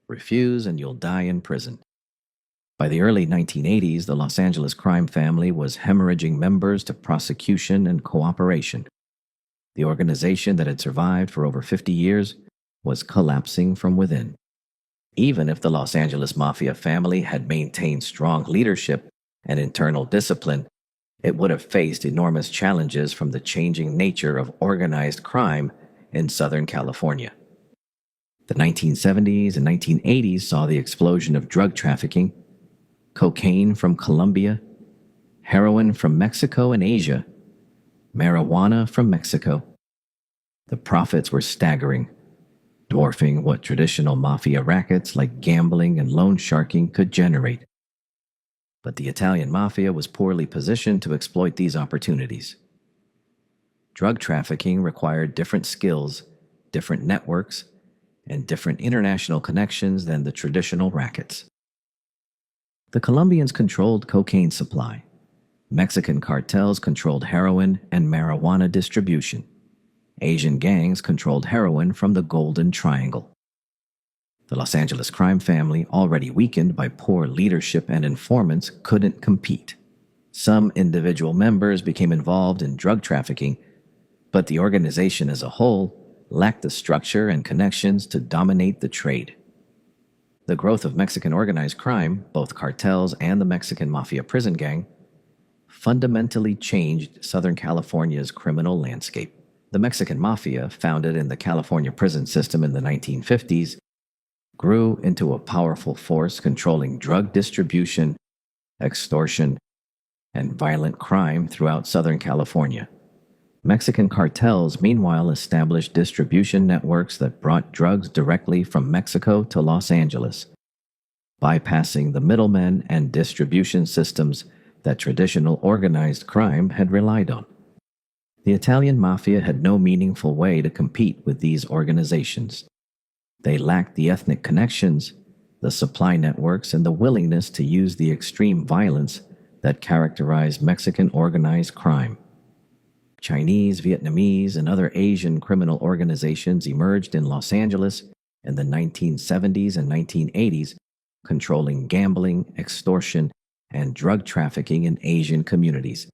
[SPEAKER 1] Refuse and you'll die in prison. By the early 1980s, the Los Angeles crime family was hemorrhaging members to prosecution and cooperation. The organization that had survived for over 50 years was collapsing from within. Even if the Los Angeles Mafia family had maintained strong leadership and internal discipline, it would have faced enormous challenges from the changing nature of organized crime in Southern California. The 1970s and 1980s saw the explosion of drug trafficking, cocaine from Colombia, heroin from Mexico and Asia, marijuana from Mexico. The profits were staggering, dwarfing what traditional mafia rackets like gambling and loan sharking could generate. But the Italian mafia was poorly positioned to exploit these opportunities. Drug trafficking required different skills, different networks, and different international connections than the traditional rackets. The Colombians controlled cocaine supply. Mexican cartels controlled heroin and marijuana distribution. Asian gangs controlled heroin from the Golden Triangle. The Los Angeles crime family, already weakened by poor leadership and informants, couldn't compete. Some individual members became involved in drug trafficking, but the organization as a whole lacked the structure and connections to dominate the trade. The growth of Mexican organized crime, both cartels and the Mexican Mafia prison gang, fundamentally changed Southern California's criminal landscape. The Mexican Mafia, founded in the California prison system in the 1950s, grew into a powerful force controlling drug distribution, extortion, and violent crime throughout Southern California. Mexican cartels, meanwhile, established distribution networks that brought drugs directly from Mexico to Los Angeles, bypassing the middlemen and distribution systems that traditional organized crime had relied on. The Italian Mafia had no meaningful way to compete with these organizations. They lacked the ethnic connections, the supply networks, and the willingness to use the extreme violence that characterized Mexican organized crime. Chinese, Vietnamese, and other Asian criminal organizations emerged in Los Angeles in the 1970s and 1980s, controlling gambling, extortion, and drug trafficking in Asian communities.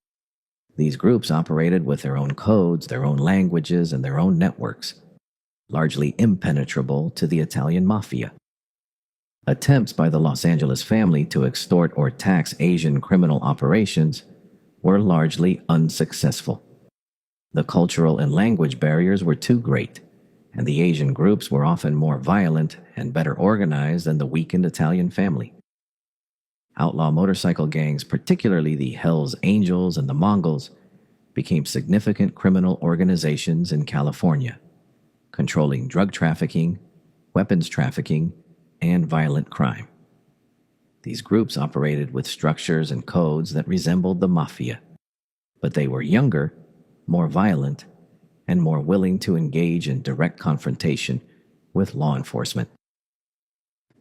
[SPEAKER 1] These groups operated with their own codes, their own languages, and their own networks, largely impenetrable to the Italian Mafia. Attempts by the Los Angeles family to extort or tax Asian criminal operations were largely unsuccessful. The cultural and language barriers were too great, and the Asian groups were often more violent and better organized than the weakened Italian family. Outlaw motorcycle gangs, particularly the Hells Angels and the Mongols, became significant criminal organizations in California, controlling drug trafficking, weapons trafficking, and violent crime. These groups operated with structures and codes that resembled the Mafia, but they were younger, more violent, and more willing to engage in direct confrontation with law enforcement.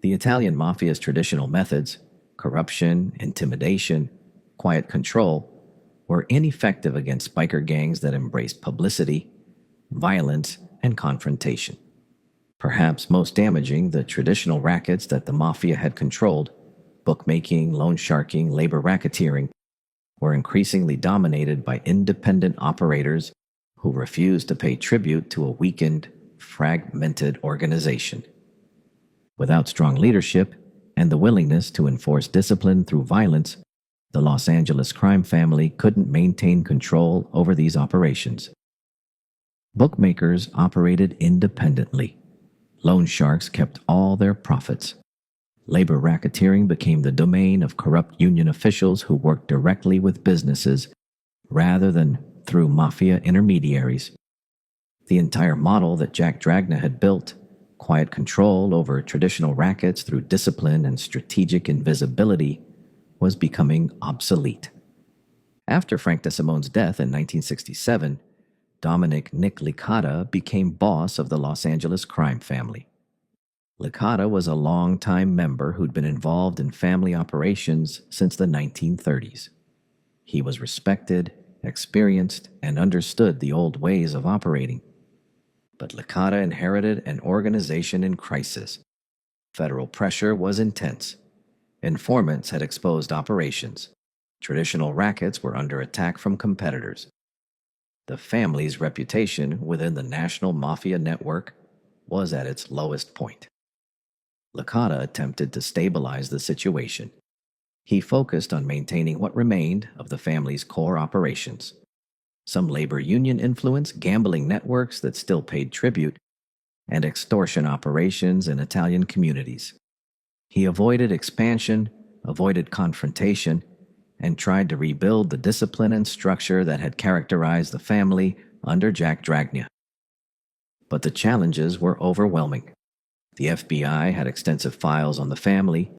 [SPEAKER 1] The Italian Mafia's traditional methods, corruption, intimidation, quiet control, were ineffective against biker gangs that embraced publicity, violence, and confrontation. Perhaps most damaging, the traditional rackets that the Mafia had controlled, bookmaking, loan sharking, labor racketeering, were increasingly dominated by independent operators who refused to pay tribute to a weakened, fragmented organization. Without strong leadership and the willingness to enforce discipline through violence, the Los Angeles crime family couldn't maintain control over these operations. Bookmakers operated independently. Loan sharks kept all their profits. Labor racketeering became the domain of corrupt union officials who worked directly with businesses rather than through Mafia intermediaries. The entire model that Jack Dragna had built, quiet control over traditional rackets through discipline and strategic invisibility, was becoming obsolete. After Frank DeSimone's death in 1967, Dominic "Nick" Licata became boss of the Los Angeles crime family. Licata was a long-time member who'd been involved in family operations since the 1930s. He was respected, experienced, and understood the old ways of operating. But Licata inherited an organization in crisis. Federal pressure was intense. Informants had exposed operations. Traditional rackets were under attack from competitors. The family's reputation within the national Mafia network was at its lowest point. Licata attempted to stabilize the situation. He focused on maintaining what remained of the family's core operations. Some labor union influence, gambling networks that still paid tribute, and extortion operations in Italian communities. He avoided expansion, avoided confrontation, and tried to rebuild the discipline and structure that had characterized the family under Jack Dragna. But the challenges were overwhelming. The FBI had extensive files on the family,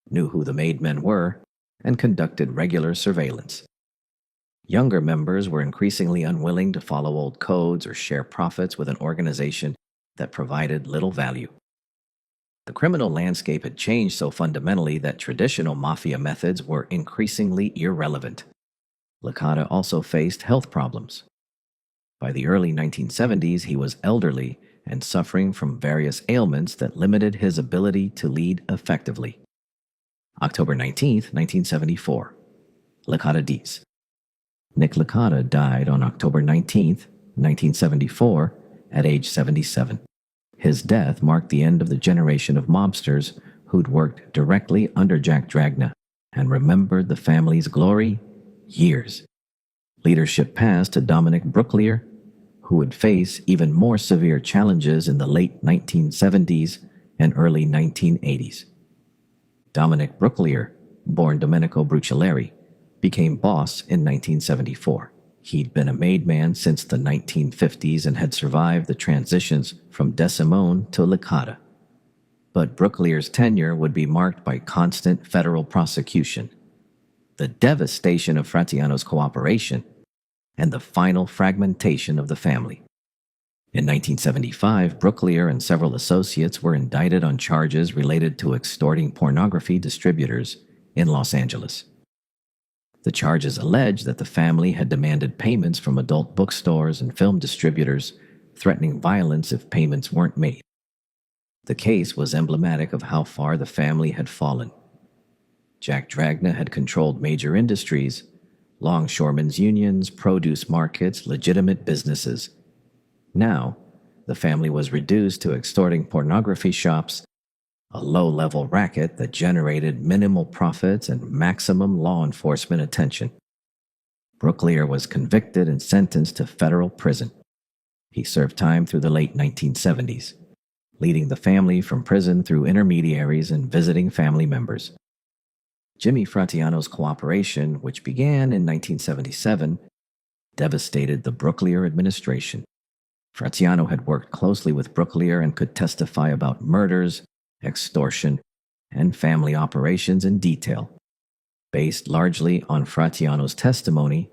[SPEAKER 1] knew who the made men were, and conducted regular surveillance. Younger members were increasingly unwilling to follow old codes or share profits with an organization that provided little value. The criminal landscape had changed so fundamentally that traditional mafia methods were increasingly irrelevant. Licata also faced health problems. By the early 1970s, he was elderly and suffering from various ailments that limited his ability to lead effectively. October 19, 1974. Licata Dies. Nick Licata died on October 19, 1974, at age 77. His death marked the end of the generation of mobsters who'd worked directly under Jack Dragna and remembered the family's glory years. Leadership passed to Dominic Brooklier, who would face even more severe challenges in the late 1970s and early 1980s. Dominic Brooklier, born Domenico Brucialeri, became boss in 1974. He'd been a made man since the 1950s and had survived the transitions from Desimone to Licata. But Brooklier's tenure would be marked by constant federal prosecution, the devastation of Fratiano's cooperation, and the final fragmentation of the family. In 1975, Brooklier and several associates were indicted on charges related to extorting pornography distributors in Los Angeles. The charges allege that the family had demanded payments from adult bookstores and film distributors, threatening violence if payments weren't made. The case was emblematic of how far the family had fallen. Jack Dragna had controlled major industries, longshoremen's unions, produce markets, legitimate businesses. Now, the family was reduced to extorting pornography shops, a low-level racket that generated minimal profits and maximum law enforcement attention. Brooklier was convicted and sentenced to federal prison. He served time through the late 1970s, leading the family from prison through intermediaries and visiting family members. Jimmy Fratiano's cooperation, which began in 1977, devastated the Brooklier administration. Fratiano had worked closely with Brooklier and could testify about murders, extortion, and family operations in detail. Based largely on Fratiano's testimony,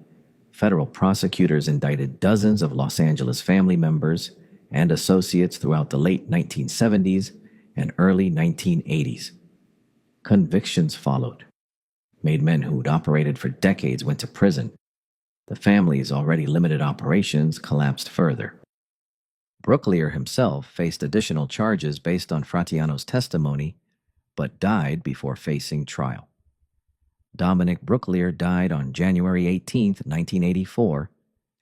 [SPEAKER 1] federal prosecutors indicted dozens of Los Angeles family members and associates throughout the late 1970s and early 1980s. Convictions followed. Made men who'd operated for decades went to prison. The family's already limited operations collapsed further. Brooklier himself faced additional charges based on Fratiano's testimony, but died before facing trial. Dominic Brooklier died on January 18, 1984,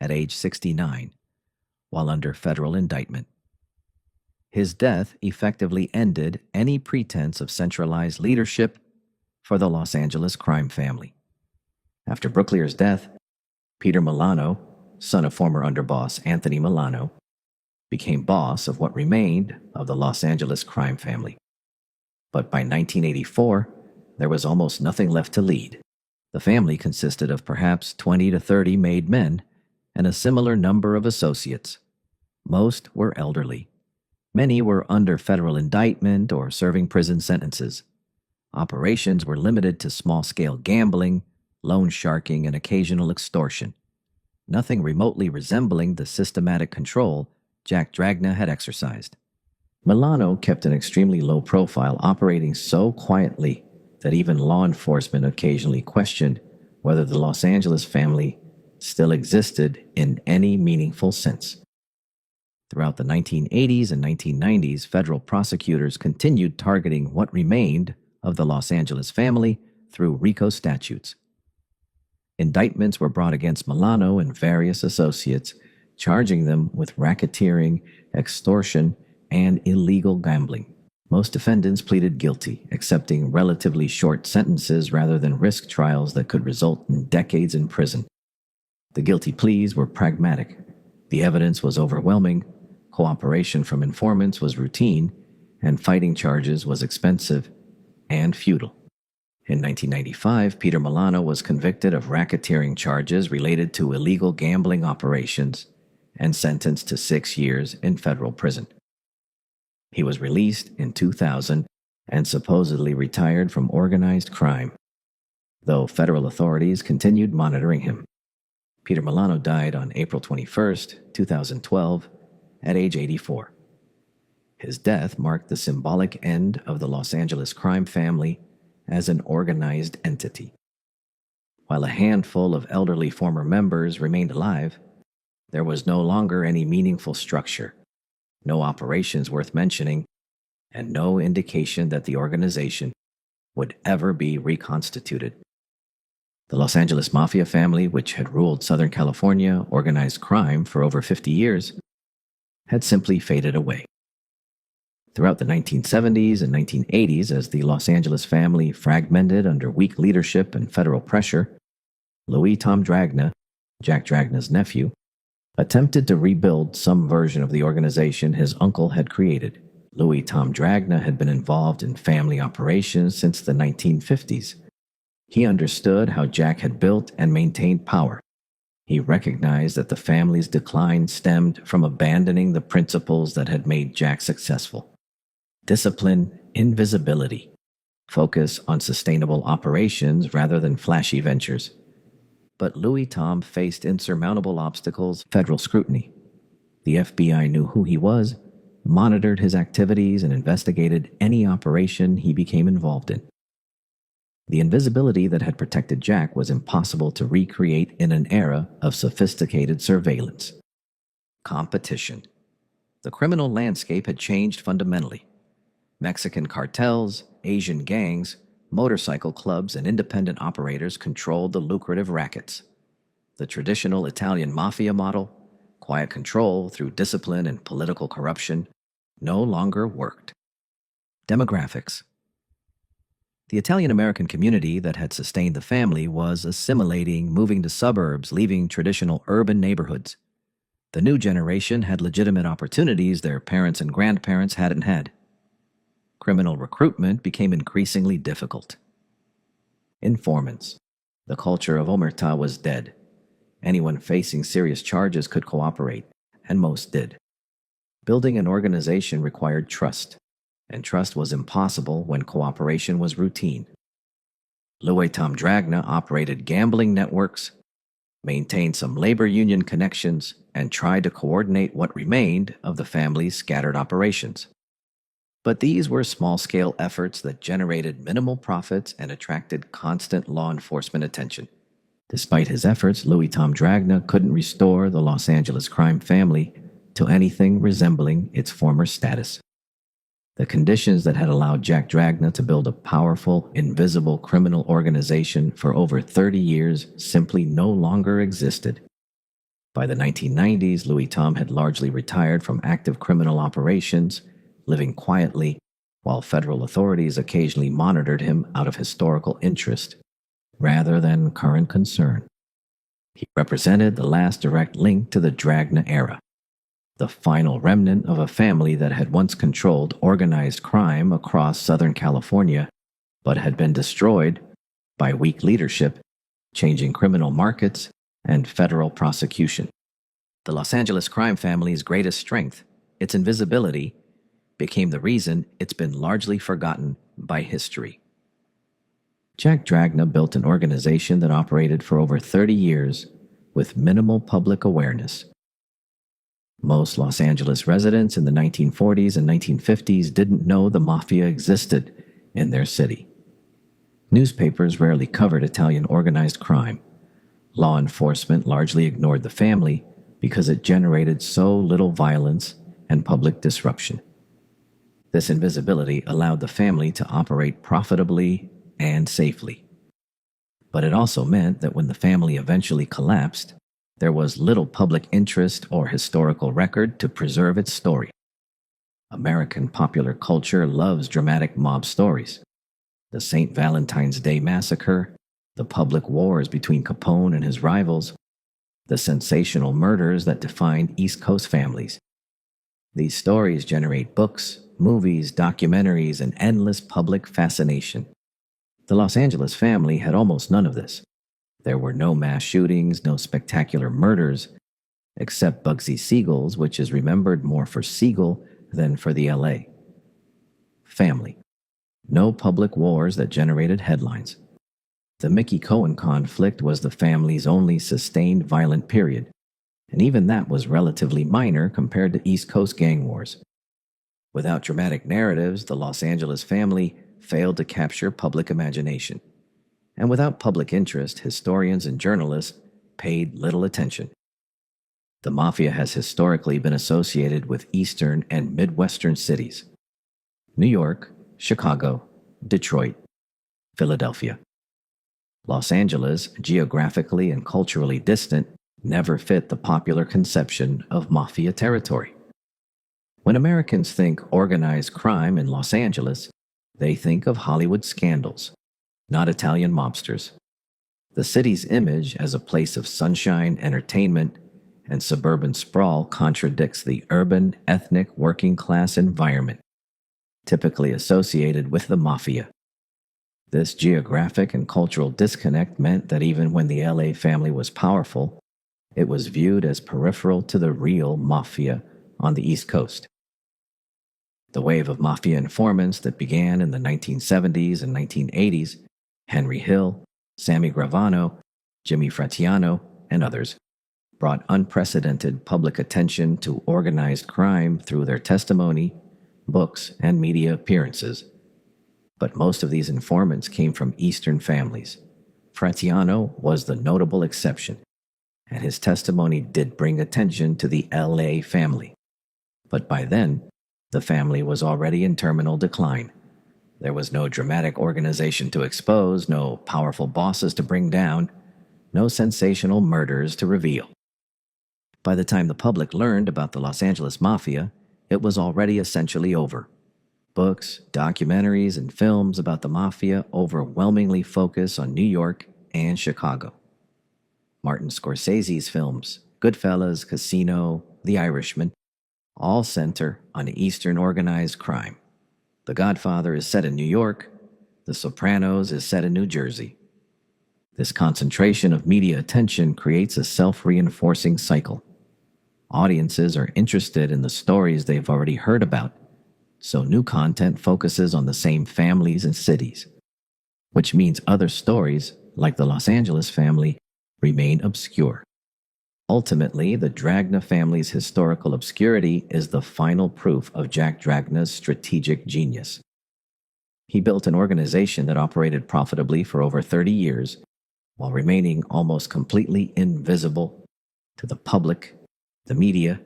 [SPEAKER 1] at age 69, while under federal indictment. His death effectively ended any pretense of centralized leadership for the Los Angeles crime family. After Brooklier's death, Peter Milano, son of former underboss Anthony Milano, became boss of what remained of the Los Angeles crime family. But by 1984, there was almost nothing left to lead. The family consisted of perhaps 20 to 30 made men and a similar number of associates. Most were elderly. Many were under federal indictment or serving prison sentences. Operations were limited to small-scale gambling, loan sharking, and occasional extortion. Nothing remotely resembling the systematic control Jack Dragna had exercised. Milano kept an extremely low profile, operating so quietly that even law enforcement occasionally questioned whether the Los Angeles family still existed in any meaningful sense. Throughout the 1980s and 1990s, federal prosecutors continued targeting what remained of the Los Angeles family through RICO statutes. Indictments were brought against Milano and various associates, charging them with racketeering, extortion, and illegal gambling. Most defendants pleaded guilty, accepting relatively short sentences rather than risk trials that could result in decades in prison. The guilty pleas were pragmatic. The evidence was overwhelming, cooperation from informants was routine, and fighting charges was expensive and futile. In 1995, Peter Milano was convicted of racketeering charges related to illegal gambling operations and sentenced to 6 years in federal prison. He was released in 2000 and supposedly retired from organized crime, though federal authorities continued monitoring him. Peter Milano died on April 21, 2012, at age 84. His death marked the symbolic end of the Los Angeles crime family as an organized entity. While a handful of elderly former members remained alive, there was no longer any meaningful structure, no operations worth mentioning, and no indication that the organization would ever be reconstituted. The Los Angeles Mafia family, which had ruled Southern California organized crime for over 50 years, had simply faded away. Throughout the 1970s and 1980s, as the Los Angeles family fragmented under weak leadership and federal pressure, Louis Tom Dragna, Jack Dragna's nephew, attempted to rebuild some version of the organization his uncle had created. Louis Tom Dragna had been involved in family operations since the 1950s. He understood how Jack had built and maintained power. He recognized that the family's decline stemmed from abandoning the principles that had made Jack successful. Discipline, invisibility, focus on sustainable operations rather than flashy ventures. But Louis Tom faced insurmountable obstacles, federal scrutiny. The FBI knew who he was, monitored his activities, and investigated any operation he became involved in. The invisibility that had protected Jack was impossible to recreate in an era of sophisticated surveillance. Competition. The criminal landscape had changed fundamentally. Mexican cartels, Asian gangs, motorcycle clubs, and independent operators controlled the lucrative rackets. The traditional Italian mafia model, quiet control through discipline and political corruption, no longer worked. Demographics. The Italian-American community that had sustained the family was assimilating, moving to suburbs, leaving traditional urban neighborhoods. The new generation had legitimate opportunities their parents and grandparents hadn't had. Criminal recruitment became increasingly difficult. Informants. The culture of omerta was dead. Anyone facing serious charges could cooperate, and most did. Building an organization required trust, and trust was impossible when cooperation was routine. Louis Tom Dragna operated gambling networks, maintained some labor union connections, and tried to coordinate what remained of the family's scattered operations. But these were small-scale efforts that generated minimal profits and attracted constant law enforcement attention. Despite his efforts, Louis Tom Dragna couldn't restore the Los Angeles crime family to anything resembling its former status. The conditions that had allowed Jack Dragna to build a powerful, invisible criminal organization for over 30 years simply no longer existed. By the 1990s, Louis Tom had largely retired from active criminal operations, living quietly, while federal authorities occasionally monitored him out of historical interest, rather than current concern. He represented the last direct link to the Dragna era, the final remnant of a family that had once controlled organized crime across Southern California, but had been destroyed by weak leadership, changing criminal markets, and federal prosecution. The Los Angeles crime family's greatest strength, its invisibility, became the reason it's been largely forgotten by history. Jack Dragna built an organization that operated for over 30 years with minimal public awareness. Most Los Angeles residents in the 1940s and 1950s didn't know the Mafia existed in their city. Newspapers rarely covered Italian organized crime. Law enforcement largely ignored the family because it generated so little violence and public disruption. This invisibility allowed the family to operate profitably and safely. But it also meant that when the family eventually collapsed, there was little public interest or historical record to preserve its story. American popular culture loves dramatic mob stories. The St. Valentine's Day Massacre, the public wars between Capone and his rivals, the sensational murders that defined East Coast families. These stories generate books, movies, documentaries, and endless public fascination. The Los Angeles family had almost none of this. There were no mass shootings, no spectacular murders, except Bugsy Seagull's, which is remembered more for Seagull than for the LA. Family. No public wars that generated headlines. The Mickey Cohen conflict was the family's only sustained violent period, and even that was relatively minor compared to East Coast gang wars. Without dramatic narratives, the Los Angeles family failed to capture public imagination. And without public interest, historians and journalists paid little attention. The Mafia has historically been associated with eastern and midwestern cities: New York, Chicago, Detroit, Philadelphia. Los Angeles, geographically and culturally distant, never fit the popular conception of Mafia territory. When Americans think organized crime in Los Angeles, they think of Hollywood scandals, not Italian mobsters. The city's image as a place of sunshine, entertainment, and suburban sprawl contradicts the urban, ethnic, working-class environment typically associated with the Mafia. This geographic and cultural disconnect meant that even when the LA family was powerful, it was viewed as peripheral to the real Mafia on the East Coast. The wave of Mafia informants that began in the 1970s and 1980s, Henry Hill, Sammy Gravano, Jimmy Fratiano, and others, brought unprecedented public attention to organized crime through their testimony, books, and media appearances. But most of these informants came from Eastern families. Fratiano was the notable exception, and his testimony did bring attention to the LA family. But by then, the family was already in terminal decline. There was no dramatic organization to expose, no powerful bosses to bring down, no sensational murders to reveal. By the time the public learned about the Los Angeles Mafia, it was already essentially over. Books, documentaries, and films about the Mafia overwhelmingly focus on New York and Chicago. Martin Scorsese's films, Goodfellas, Casino, The Irishman, all center on Eastern organized crime. The Godfather is set in New York. The Sopranos is set in New Jersey. This concentration of media attention creates a self-reinforcing cycle. Audiences are interested in the stories they've already heard about, so new content focuses on the same families and cities, which means other stories, like the Los Angeles family, remain obscure. Ultimately, the Dragna family's historical obscurity is the final proof of Jack Dragna's strategic genius. He built an organization that operated profitably for over 30 years, while remaining almost completely invisible to the public, the media,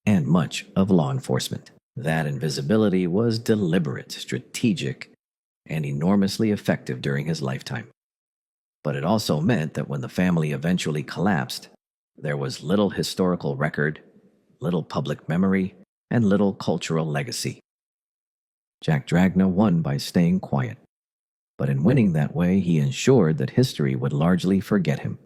[SPEAKER 1] and much of law enforcement. That invisibility was deliberate, strategic, and enormously effective during his lifetime. But it also meant that when the family eventually collapsed, there was little historical record, little public memory, and little cultural legacy. Jack Dragna won by staying quiet, but in winning that way, he ensured that history would largely forget him.